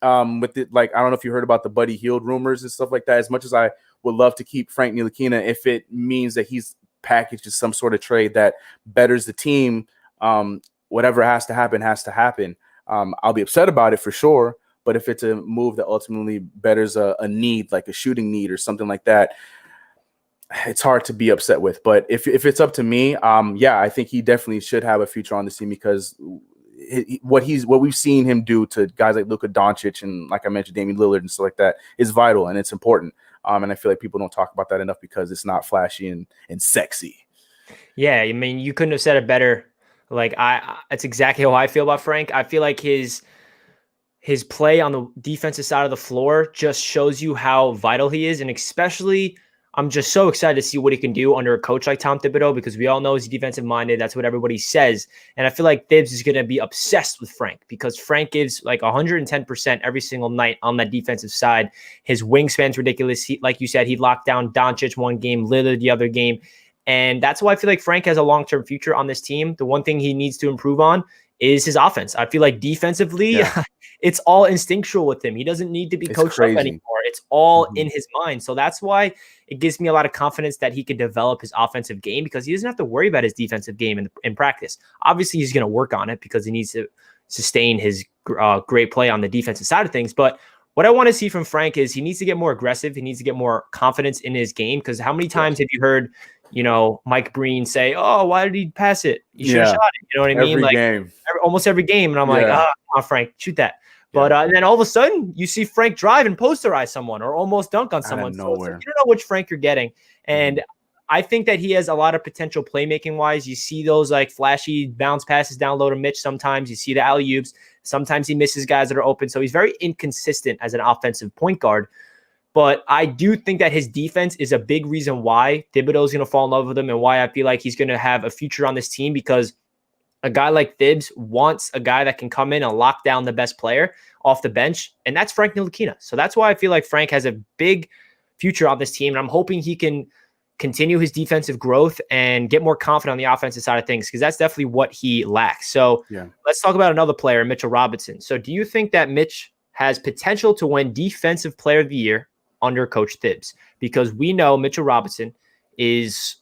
with it, I don't know if you heard about the Buddy Hield rumors and stuff like that. As much as I would love to keep Frank Ntilikina, if it means that he's packaged as some sort of trade that betters the team, whatever has to happen, has to happen. I'll be upset about it for sure, But if it's a move that ultimately betters a need, like a shooting need or something like that, it's hard to be upset with. But if it's up to me, yeah, I think he definitely should have a future on the team, because what we've seen him do to guys like Luka Doncic and, like I mentioned, Damian Lillard and stuff like that is vital, and it's important. And I feel like people don't talk about that enough because it's not flashy and sexy. Yeah, I mean, you couldn't have said it better. Like, that's exactly how I feel about Frank. I feel like his play on the defensive side of the floor just shows you how vital he is, and especially I'm just so excited to see what he can do under a coach like Tom Thibodeau, because we all know he's defensive minded. That's what everybody says. And I feel like Thibs is going to be obsessed with Frank, because Frank gives like 110% every single night on that defensive side. His wingspan's ridiculous. Like you said, he locked down Doncic one game, Lillard the other game. And that's why I feel like Frank has a long-term future on this team. The one thing he needs to improve on is his offense. I feel like defensively, it's all instinctual with him. He doesn't need to be coached up anymore. It's all in his mind. So that's why it gives me a lot of confidence that he could develop his offensive game, because he doesn't have to worry about his defensive game in practice. Obviously, he's going to work on it because he needs to sustain his great play on the defensive side of things. But what I want to see from Frank is he needs to get more aggressive. He needs to get more confidence in his game, because how many times have you heard, Mike Breen say, "Oh, why did he pass it? You should have shot it." You know what I mean? Every game. Almost every game. And I'm like, come on, Frank, shoot that. But and then all of a sudden, you see Frank drive and posterize someone or almost dunk on someone. So you don't know which Frank you're getting. And I think that he has a lot of potential playmaking-wise. You see those like flashy bounce passes down low to Mitch sometimes. You see the alley-oops. Sometimes he misses guys that are open. So he's very inconsistent as an offensive point guard. But I do think that his defense is a big reason why Thibodeau is going to fall in love with him, and why I feel like he's going to have a future on this team, because a guy like Thibs wants a guy that can come in and lock down the best player off the bench, and that's Frank Ntilikina. So that's why I feel like Frank has a big future on this team, and I'm hoping he can continue his defensive growth and get more confident on the offensive side of things, because that's definitely what he lacks. So let's talk about another player, Mitchell Robinson. So do you think that Mitch has potential to win Defensive Player of the Year under Coach Thibs? Because we know Mitchell Robinson is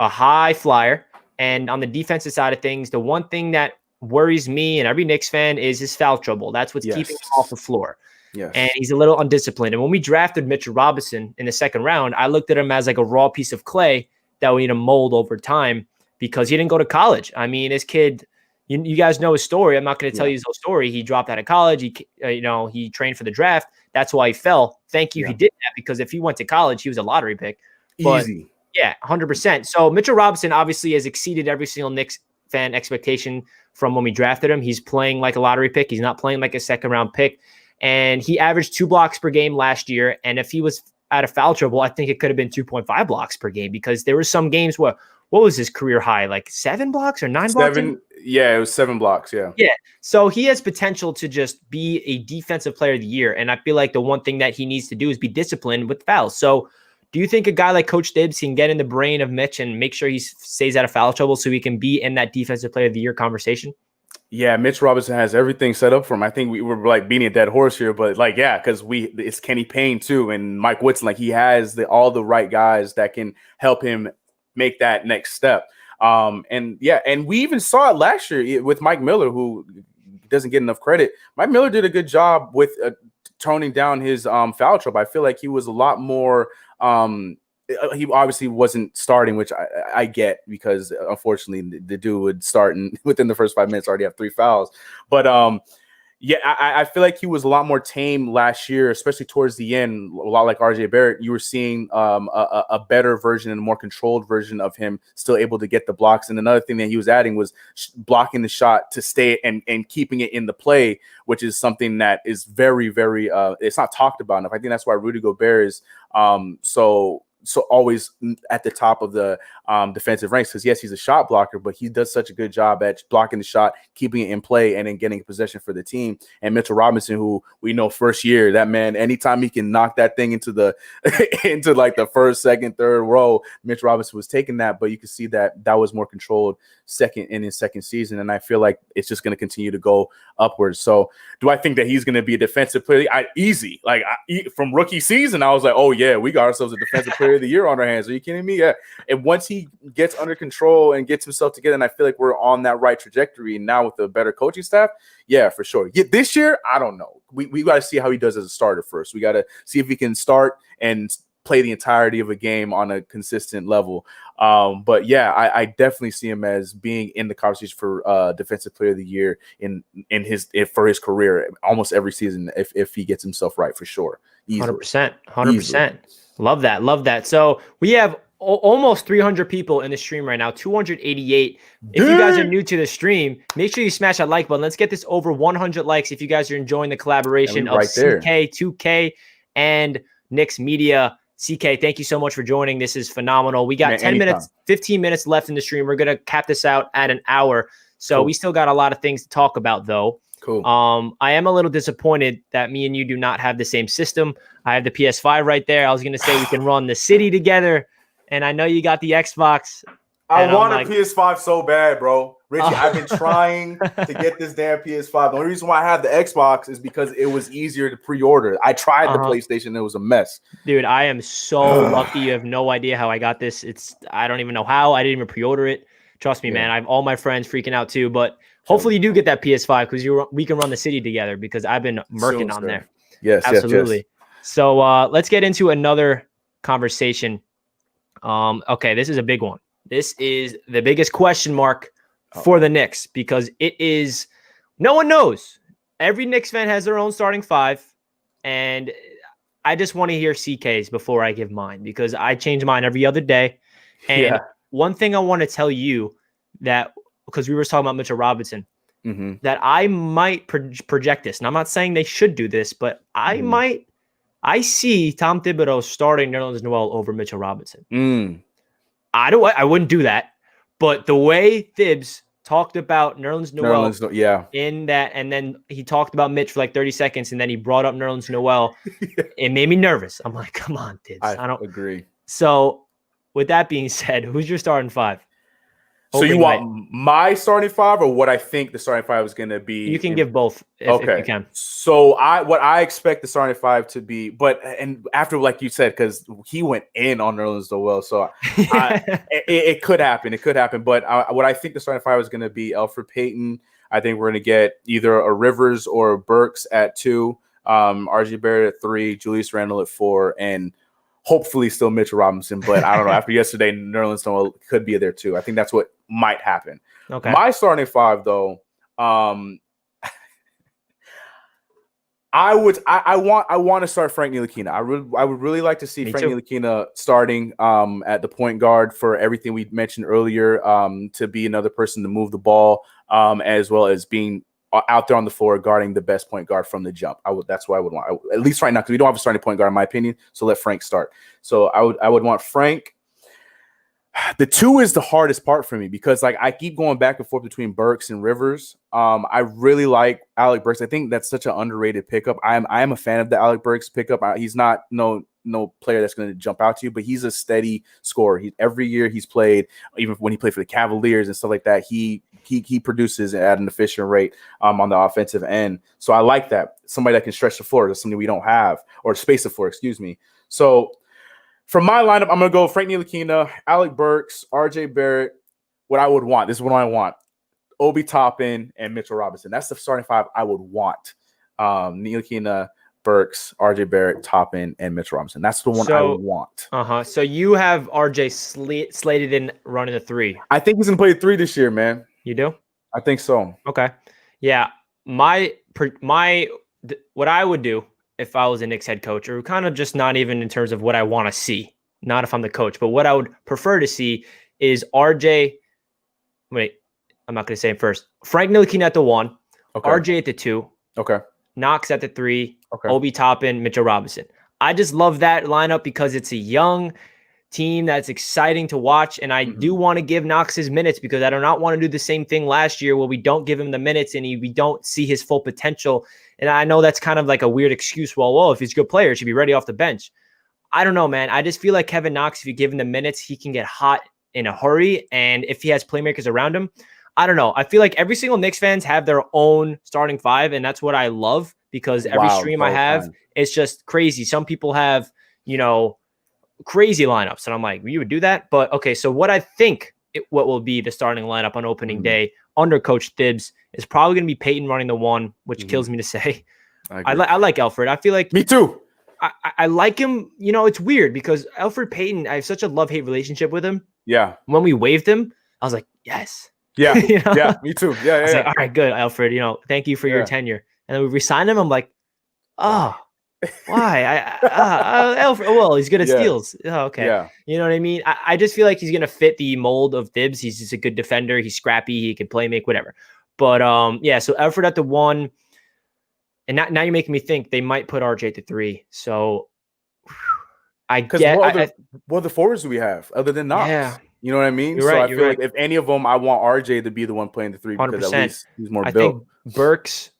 a high flyer, and on the defensive side of things, the one thing that worries me and every Knicks fan is his foul trouble. That's what's keeping him off the floor. And he's a little undisciplined. And when we drafted Mitchell Robinson in the second round, I looked at him as like a raw piece of clay that we need to mold over time, because he didn't go to college. I mean, this kid, you guys know his story. I'm not going to tell you his whole story. He dropped out of college. He trained for the draft. That's why he fell. Thank you. He did that, because if he went to college, he was a lottery pick. Easy. Yeah, 100%. So Mitchell Robinson obviously has exceeded every single Knicks fan expectation from when we drafted him. He's playing like a lottery pick. He's not playing like a second-round pick. And he averaged 2 blocks per game last year. And if he was out of foul trouble, I think it could have been 2.5 blocks per game, because there were some games where, what was his career high? Like 7 blocks or 9 blocks? Yeah, it was 7 blocks. Yeah. So he has potential to just be a defensive player of the year. And I feel like the one thing that he needs to do is be disciplined with fouls. So do you think a guy like Coach Thibs can get in the brain of Mitch and make sure he stays out of foul trouble so he can be in that defensive player of the year conversation? Yeah, Mitch Robinson has everything set up for him. I think we were like beating a dead horse here, but like, because it's Kenny Payne too, and Mike Woodson. Like, he has all the right guys that can help him make that next step. And we even saw it last year with Mike Miller, who doesn't get enough credit. Mike Miller did a good job with toning down his foul trouble. I feel like he was a lot more. He obviously wasn't starting, which I get, because unfortunately the dude would start and within the first 5 minutes already have 3 fouls. But I feel like he was a lot more tame last year, especially towards the end. A lot like RJ Barrett, you were seeing a better version and a more controlled version of him, still able to get the blocks. And another thing that he was adding was blocking the shot to stay and keeping it in the play, which is something that is very, very it's not talked about enough. I think that's why Rudy Gobert is so always at the top of the defensive ranks, because yes, he's a shot blocker, but he does such a good job at blocking the shot, keeping it in play, and then getting possession for the team. And Mitchell Robinson, who we know first year, that man, anytime he can knock that thing into the into like the first, second, third row, Mitch Robinson was taking that. But you can see that was more controlled in his second season, and I feel like it's just going to continue to go upwards. So do I think that he's going to be a defensive player? Easy. Like from rookie season, I was like, oh yeah, we got ourselves a defensive player Player of the Year on our hands. Are you kidding me? Yeah. And once he gets under control and gets himself together, and I feel like we're on that right trajectory now with a better coaching staff, yeah, for sure. Yeah, this year, I don't know. We got to see how he does as a starter first. We got to see if he can start and play the entirety of a game on a consistent level. But yeah, I definitely see him as being in the conversation for Defensive Player of the Year for his career almost every season if he gets himself right, for sure. 100%. 100%. Love that. So we have almost 300 people in the stream right now, 288. If you guys are new to the stream, make sure you smash that like button. Let's get this over 100 likes if you guys are enjoying the collaboration of CK2K and Knicks Media. CK, thank you so much for joining. This is phenomenal. We got 10 minutes, 15 minutes left in the stream. We're going to cap this out at an hour. So we still got a lot of things to talk about, though. Cool. I am a little disappointed that me and you do not have the same system. I have the PS5 right there. I was going to say we can run the city together, and I know you got the Xbox. I want a PS5 so bad, bro. Richie, I've been trying to get this damn PS5. The only reason why I have the Xbox is because it was easier to pre-order. I tried the PlayStation. It was a mess. Dude, I am so lucky. You have no idea how I got this. I don't even know how. I didn't even pre-order it. Trust me, man. I have all my friends freaking out too. But hopefully you do get that PS5 because we can run the city together because I've been murking on there. Yes, absolutely. Yes. So let's get into another conversation. Okay, this is a big one. This is the biggest question mark for the Knicks because it is no one knows. Every Knicks fan has their own starting five, and I just want to hear CK's before I give mine because I change mine every other day. And one thing I want to tell you that because we were talking about Mitchell Robinson, that I might project this, and I'm not saying they should do this, but I see Tom Thibodeau starting Nerlens Noel over Mitchell Robinson. I wouldn't do that, but the way Thibs talked about Nerlens Noel in that, and then he talked about Mitch for like 30 seconds, and then he brought up Nerlens Noel, it made me nervous. I'm like, come on, Thibs. I don't agree. So with that being said, who's your starting five? So you want my starting five or what I think the starting five is going to be? You can give both if you can. So what I expect the starting five to be, and after like you said, because he went in on Nerlens Noel, so it could happen. It could happen. But what I think the starting five is going to be Elfrid Payton. I think we're going to get either a Rivers or a Burks at 2, RJ Barrett at 3, Julius Randle at 4, and hopefully still Mitchell Robinson. But I don't know. After yesterday, Nerlens Noel could be there too. I think that's what might happen. Okay. My starting five, though, I want to start Frank Ntilikina. I would really like to see Frank Ntilikina starting at the point guard for everything we mentioned earlier, to be another person to move the ball, as well as being out there on the floor guarding the best point guard from the jump. That's what I would want, at least right now, because we don't have a starting point guard in my opinion. So let Frank start. So I would want Frank. The 2 is the hardest part for me because like I keep going back and forth between Burks and Rivers. I really like Alec Burks. I think that's such an underrated pickup. I am a fan of the Alec Burks pickup. He's not no player that's going to jump out to you, but he's a steady scorer. Every year he's played, even when he played for the Cavaliers and stuff like that, he produces at an efficient rate on the offensive end. So I like that. Somebody that can stretch the floor. That's something we don't have, or space the floor, excuse me. So from my lineup, I'm going to go Frank Ntilikina, Alec Burks, RJ Barrett. What I would want, this is what I want: Obi Toppin and Mitchell Robinson. That's the starting five I would want. Ntilikina, Burks, RJ Barrett, Toppin, and Mitchell Robinson. That's the one I would want. So you have RJ slated in running the 3. I think he's going to play 3 this year, man. You do? I think so. Okay. Yeah. What I would do if I was a Knicks head coach, or kind of just not even in terms of what I want to see, not if I'm the coach, but what I would prefer to see is RJ. Wait, I'm not going to say it first. Frank Ntilikina at the 1, RJ at the 2, Knox at the 3, Obi Toppin, Mitchell Robinson. I just love that lineup because it's a young team that's exciting to watch, and I do want to give Knox his minutes because I do not want to do the same thing last year where we don't give him the minutes and we don't see his full potential. And I know that's kind of like a weird excuse. Well, if he's a good player, he should be ready off the bench. I don't know, man. I just feel like Kevin Knox, if you give him the minutes, he can get hot in a hurry. And if he has playmakers around him, I don't know. I feel like every single Knicks fans have their own starting five, and that's what I love because every stream I have, it's just crazy. Some people have, crazy lineups. And I'm like, you would do that? But okay, so what I think what will be the starting lineup on opening day under Coach Thibs is probably going to be Payton running the 1, which kills me to say. I like Elfrid. I feel like me too. I like him. You know, it's weird because Elfrid Payton, I have such a love-hate relationship with him. Yeah. When we waived him, I was like, yes. Yeah. You know? Yeah. Me too. Yeah. I was like, all right, good, Elfrid. You know, thank you for your tenure. And then we re-signed him. I'm like, oh, why? Elfrid. Well, he's good at steals. Oh, okay. Yeah. You know what I mean? I just feel like he's gonna fit the mold of Thibs. He's just a good defender. He's scrappy. He can play make, whatever. But yeah. So Elfrid at the 1. And now you're making me think they might put RJ at the 3. So what other forwards do we have other than Knox? Yeah. You know what I mean? You're right, I feel like if any of them, I want RJ to be the one playing the 3 because 100%. at least he's more I built. think Burks,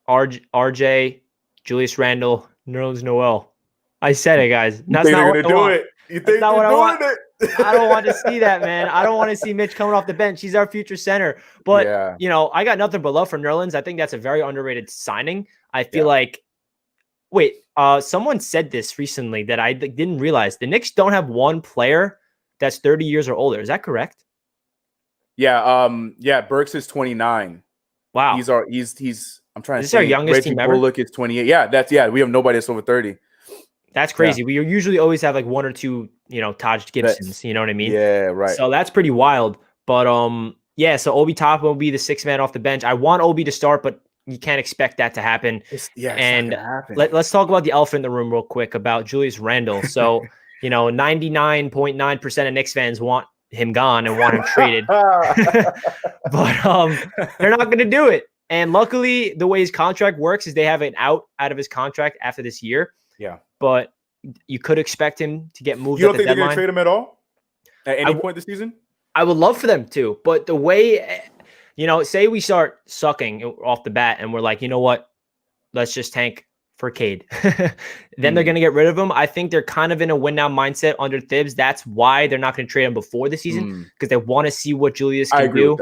RJ, Julius Randle, Nerlens Noel. I said it, guys. That's not what they're gonna do it. You think they're doing it? I don't want to see that, man. I don't want to see Mitch coming off the bench. He's our future center. But, you know, I got nothing but love for Nerlens. I think that's a very underrated signing. I feel like, wait, someone said this recently that I didn't realize. The Knicks don't have one player that's 30 years or older. Is that correct? Yeah. Yeah. Burks is 29. Wow. He's I'm trying to say our youngest Reggie team ever. Bullock is 28. Yeah. We have nobody that's over 30. That's crazy. We usually always have like 1 or 2, you know, Taj Gibsons. You know what I mean? Yeah, right. So that's pretty wild. But yeah. So Obi Toppin will be the 6th man off the bench. I want Obi to start, but you can't expect that to happen. It's and not gonna happen. Let's talk about the elephant in the room real quick about Julius Randle. So you know, 99.9% of Knicks fans want him gone and want him traded, but they're not going to do it. And luckily, the way his contract works is they have an out of his contract after this year. Yeah. But you could expect him to get moved. You don't think they're going to trade him at all at any point this season? I would love for them to, but the way, you know, say we start sucking off the bat and we're like, you know what, let's just tank for Cade. Then they're going to get rid of him. I think they're kind of in a win now mindset under Thibs. That's why they're not going to trade him before the season because they want to see what Julius can do.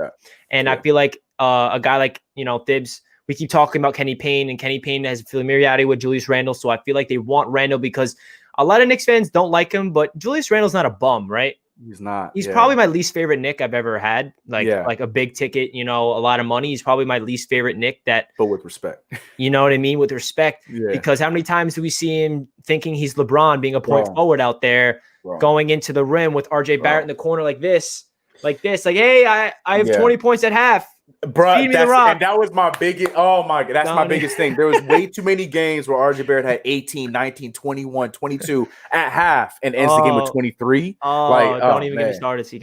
And I feel like a guy like, you know, Thibs, we keep talking about Kenny Payne, and Kenny Payne has familiarity with Julius Randle. So I feel like they want Randle because a lot of Knicks fans don't like him, but Julius Randle's not a bum, right? He's not. He's probably my least favorite Knick I've ever had. Like a big ticket, you know, a lot of money. He's probably my least favorite Knick but with respect. You know what I mean? With respect. Yeah. Because how many times do we see him thinking he's LeBron being a point forward out there, going into the rim with RJ Barrett in the corner like this, like, hey, I have 20 points at half. Bro, and that was my biggest. Oh my god, that's my biggest thing. There was way too many games where RJ Barrett had 18, 19, 21, 22 at half and ends the game with 23. Don't even get me started, CK.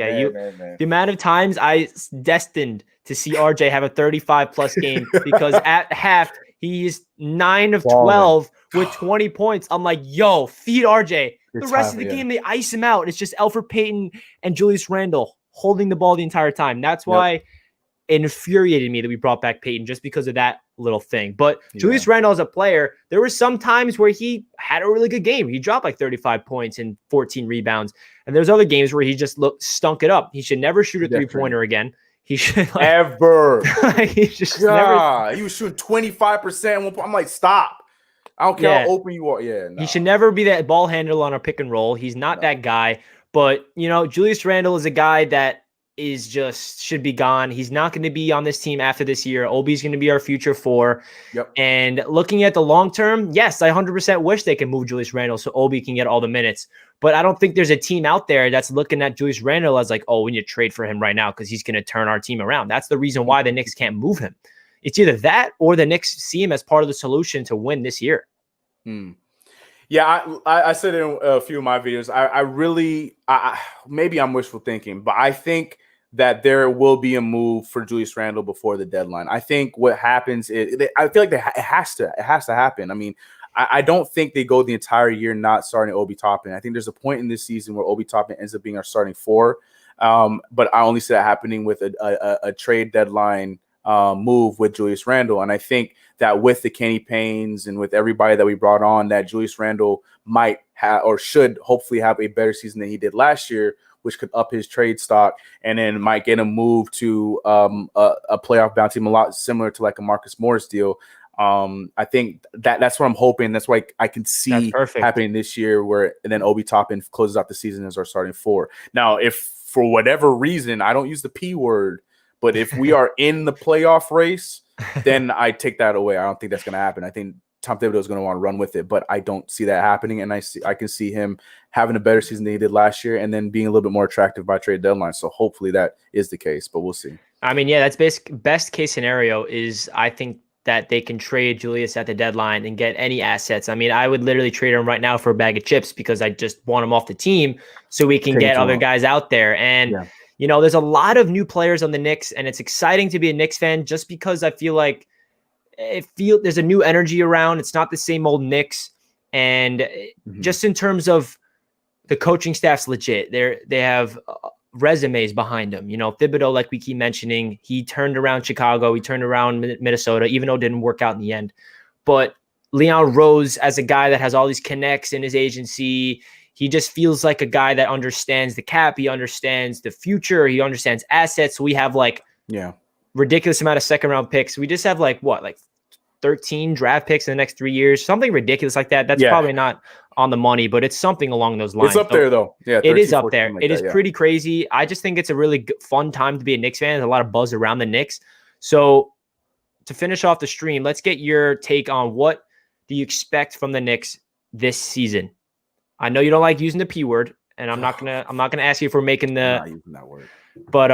The amount of times I destined to see RJ have a 35+ game because at half he's 9 of 12 with 20 points. I'm like, yo, feed RJ. The rest of the game they ice him out. It's just Elfrid Payton and Julius Randle holding the ball the entire time. That's why. It infuriated me that we brought back Payton just because of that little thing. But Julius Randle as a player, there were some times where he had a really good game. He dropped like 35 points and 14 rebounds. And there's other games where he just stunk it up. He should never shoot a three-pointer again. He should ever. He just never. He was shooting 25%. I'm like, stop. I don't care how open you are. He should never be that ball handler on a pick and roll. He's not that guy. But, you know, Julius Randle is a guy that should be gone. He's not going to be on this team after this year. Obi's going to be our future 4. Yep. And looking at the long term, yes, I 100% wish they can move Julius Randle so Obi can get all the minutes. But I don't think there's a team out there that's looking at Julius Randle as like, oh, we need to trade for him right now because he's going to turn our team around. That's the reason why the Knicks can't move him. It's either that or the Knicks see him as part of the solution to win this year. Yeah, I said in a few of my videos, I really maybe I'm wishful thinking, but I think that there will be a move for Julius Randle before the deadline. I think what happens is I feel like it has to happen. I mean, I don't think they go the entire year not starting Obi Toppin. I think there's a point in this season where Obi Toppin ends up being our starting 4. But I only see that happening with a trade deadline move with Julius Randle. And I think that with the Kenny Paynes and with everybody that we brought on, that Julius Randle might have or should hopefully have a better season than he did last year, which could up his trade stock and then might get him moved to a playoff bound team, a lot similar to like a Marcus Morris deal. I think that's what I'm hoping. That's why I can see happening this year, and then Obi Toppin closes out the season as our starting 4. Now, if for whatever reason, I don't use the P word, but if we are in the playoff race, then I take that away. I don't think that's going to happen. I think Tom Thibodeau is going to want to run with it, but I don't see that happening. And I can see him having a better season than he did last year, and then being a little bit more attractive by trade deadline. So hopefully that is the case, but we'll see. I mean, yeah, that's best case scenario is I think that they can trade Julius at the deadline and get any assets. I mean, I would literally trade him right now for a bag of chips because I just want him off the team so we can get other guys out there. And, you know, there's a lot of new players on the Knicks, and it's exciting to be a Knicks fan just because I feel like there's a new energy around. It's not the same old Knicks. And just in terms of the coaching staff's legit, they have resumes behind him. You know, Thibodeau, like we keep mentioning, he turned around Chicago, he turned around Minnesota, even though it didn't work out in the end. But Leon Rose, as a guy that has all these connects in his agency, he just feels like a guy that understands the cap. He understands the future. He understands assets. We have ridiculous amount of second round picks. We just have like 13 draft picks in the next 3 years, something ridiculous like that. That's probably not on the money, but it's something along those lines. It's up there though. Yeah, 13, it is up there. It is pretty crazy. I just think it's a really fun time to be a Knicks fan. There's a lot of buzz around the Knicks. So to finish off the stream, let's get your take on what do you expect from the Knicks this season? I know you don't like using the P word, and I'm not gonna ask you if we're making the I'm not using that word. But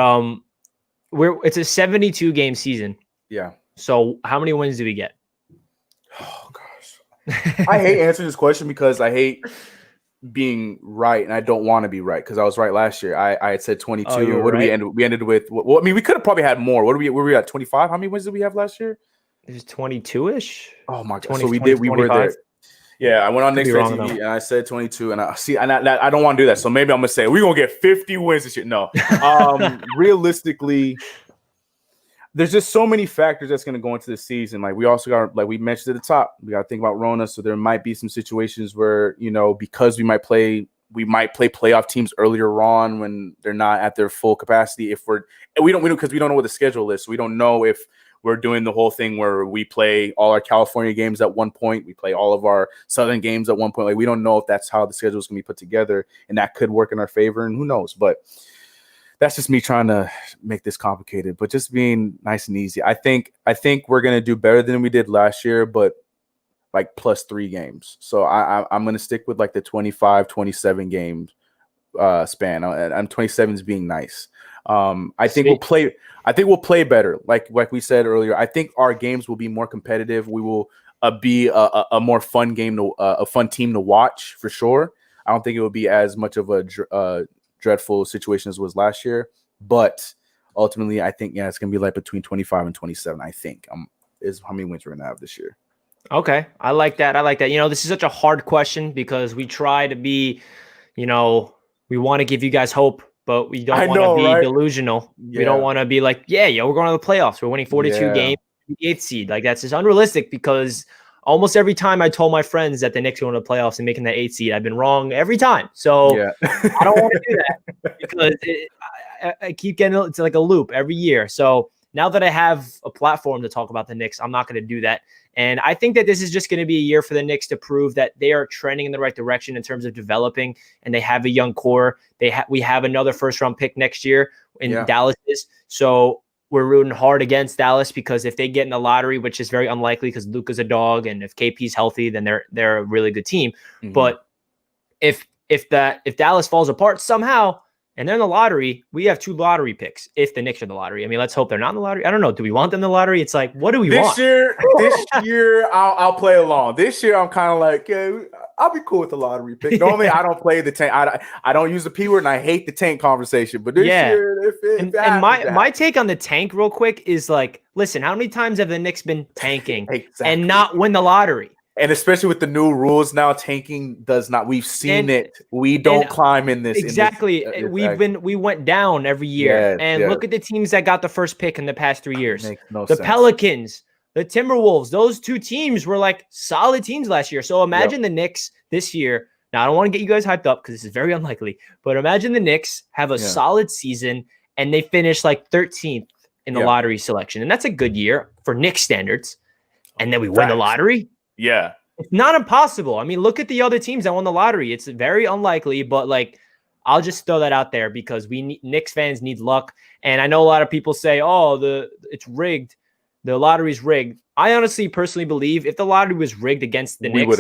it's a 72 game season. Yeah. So how many wins do we get? Oh gosh. I hate answering this question because I hate being right, and I don't want to be right because I was right last year. I had said 22. What did we ended with? Well, I mean, we could have probably had more. Were we at 25? How many wins did we have last year? It was 22-ish. Oh my god! So we were there. Yeah, I went on Knicks TV and I said 22, and I don't want to do that. So maybe I'm gonna say we're gonna get 50 wins this year. No, realistically, there's just so many factors that's gonna go into the season. Like we also got, like we mentioned at the top, we got to think about Rona. So there might be some situations where, you know, because we might play playoff teams earlier on when they're not at their full capacity. We don't because we don't know what the schedule is, so we don't know if we're doing the whole thing where we play all our California games at one point. We play all of our Southern games at one point. Like we don't know if that's how the schedule is going to be put together, and that could work in our favor. And who knows? But that's just me trying to make this complicated, but just being nice and easy. I think we're going to do better than we did last year, but like plus 3 games. So I'm going to stick with like the 25, 27 games span. And 27 is being nice. I think we'll play better. Like we said earlier, I think our games will be more competitive. We will be a more fun game a fun team to watch for sure. I don't think it will be as much of a dreadful situation as was last year, but ultimately I think it's gonna be like between 25 and 27. I think is how many wins we're gonna have this year. Okay, I like that. You know, this is such a hard question because we try to be, you know, we want to give you guys hope, but we don't want to be delusional. Yeah. We don't want to be like, we're going to the playoffs. We're winning 42 games, 8th seed. Like that's just unrealistic because almost every time I told my friends that the Knicks are going to the playoffs and making that 8th seed, I've been wrong every time. So I don't want to do that because I keep getting into like a loop every year. So now that I have a platform to talk about the Knicks, I'm not going to do that. And I think that this is just going to be a year for the Knicks to prove that they are trending in the right direction in terms of developing, and they have a young core. We have another first-round pick next year in Dallas. So we're rooting hard against Dallas because if they get in the lottery, which is very unlikely because Luka's a dog, and if KP's healthy, then they're a really good team. Mm-hmm. But if Dallas falls apart somehow, and they're in the lottery, we have 2 lottery picks if the Knicks are in the lottery. I mean, let's hope they're not in the lottery. I don't know. Do we want them in the lottery? It's like, what do we want? This year, I'll play along. This year, I'm kind of like, I'll be cool with the lottery pick. Normally, I don't play the tank. I don't use the P word, and I hate the tank conversation. But this year, and my take on the tank real quick is like, listen, how many times have the Knicks been tanking and not win the lottery? And especially with the new rules now, tanking does not. We've seen it. We don't climb in this. Exactly. We went down every year. Look at the teams that got the first pick in the past 3 years. Makes no sense. The Pelicans, the Timberwolves, those 2 teams were like solid teams last year. So imagine the Knicks this year. Now, I don't want to get you guys hyped up because this is very unlikely, but imagine the Knicks have a solid season and they finish like 13th in the lottery selection. And that's a good year for Knicks standards. and then we win the lottery? Yeah. It's not impossible. I mean, look at the other teams that won the lottery. It's very unlikely, but like, I'll just throw that out there because Knicks fans need luck. And I know a lot of people say, oh, it's rigged. The lottery's rigged. I honestly personally believe if the lottery was rigged against the Knicks,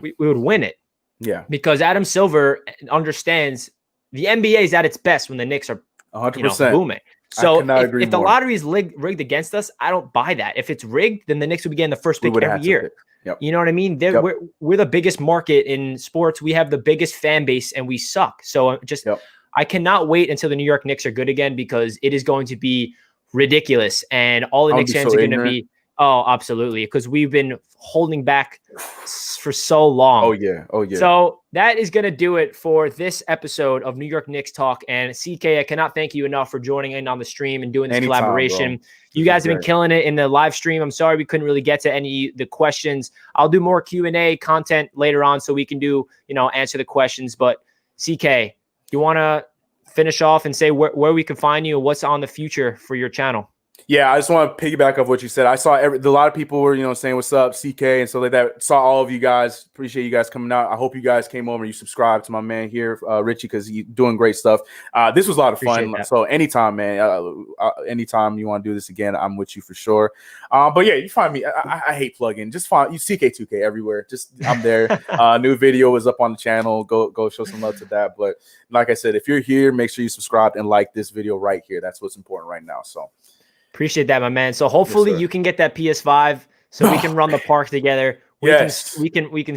we would win it. Yeah. Because Adam Silver understands the NBA is at its best when the Knicks are 100% booming. So if the lottery is rigged against us, I don't buy that. If it's rigged, then the Knicks would be getting the first pick every year. Yep. You know what I mean? We're the biggest market in sports. We have the biggest fan base, and we suck. So I cannot wait until the New York Knicks are good again because it is going to be ridiculous, and all the Knicks fans are going to be. Oh, absolutely, because we've been holding back for so long. Oh yeah. So that is going to do it for this episode of New York Knicks Talk. And CK, I cannot thank you enough for joining in on the stream and doing this collaboration. Bro. You guys have been killing it in the live stream. I'm sorry we couldn't really get to any of the questions. I'll do more Q&A content later on so we can do, answer the questions. But CK, you want to finish off and say where we can find you and what's on the future for your channel? Yeah, I just want to piggyback off what you said. I saw a lot of people were, saying what's up, CK, and stuff like that. Saw all of you guys. Appreciate you guys coming out. I hope you guys came over and you subscribed to my man here, Richie, because he's doing great stuff. This was a lot of fun. So anytime, man, anytime you want to do this again, I'm with you for sure. But yeah, you find me. I hate plugging. Just find you CK2K everywhere. Just I'm there. New video is up on the channel. Go show some love to that. But like I said, if you're here, make sure you subscribe and like this video right here. That's what's important right now. So. Appreciate that, my man. So hopefully you can get that PS5 so we can run the park together. We can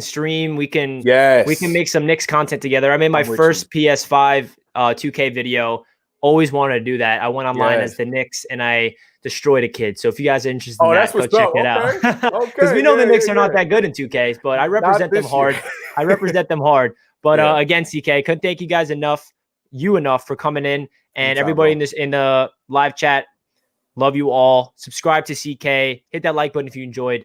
stream. We can make some Knicks content together. I made my first PS5 2K video. Always wanted to do that. I went online as the Knicks and I destroyed a kid. So if you guys are interested in that, go check it out. Because we know the Knicks are not that good in 2K, but I represent them hard. I represent them hard. But again, CK, couldn't thank you guys enough for coming in, and everybody in the live chat. Love you all. Subscribe to CK. Hit that like button if you enjoyed.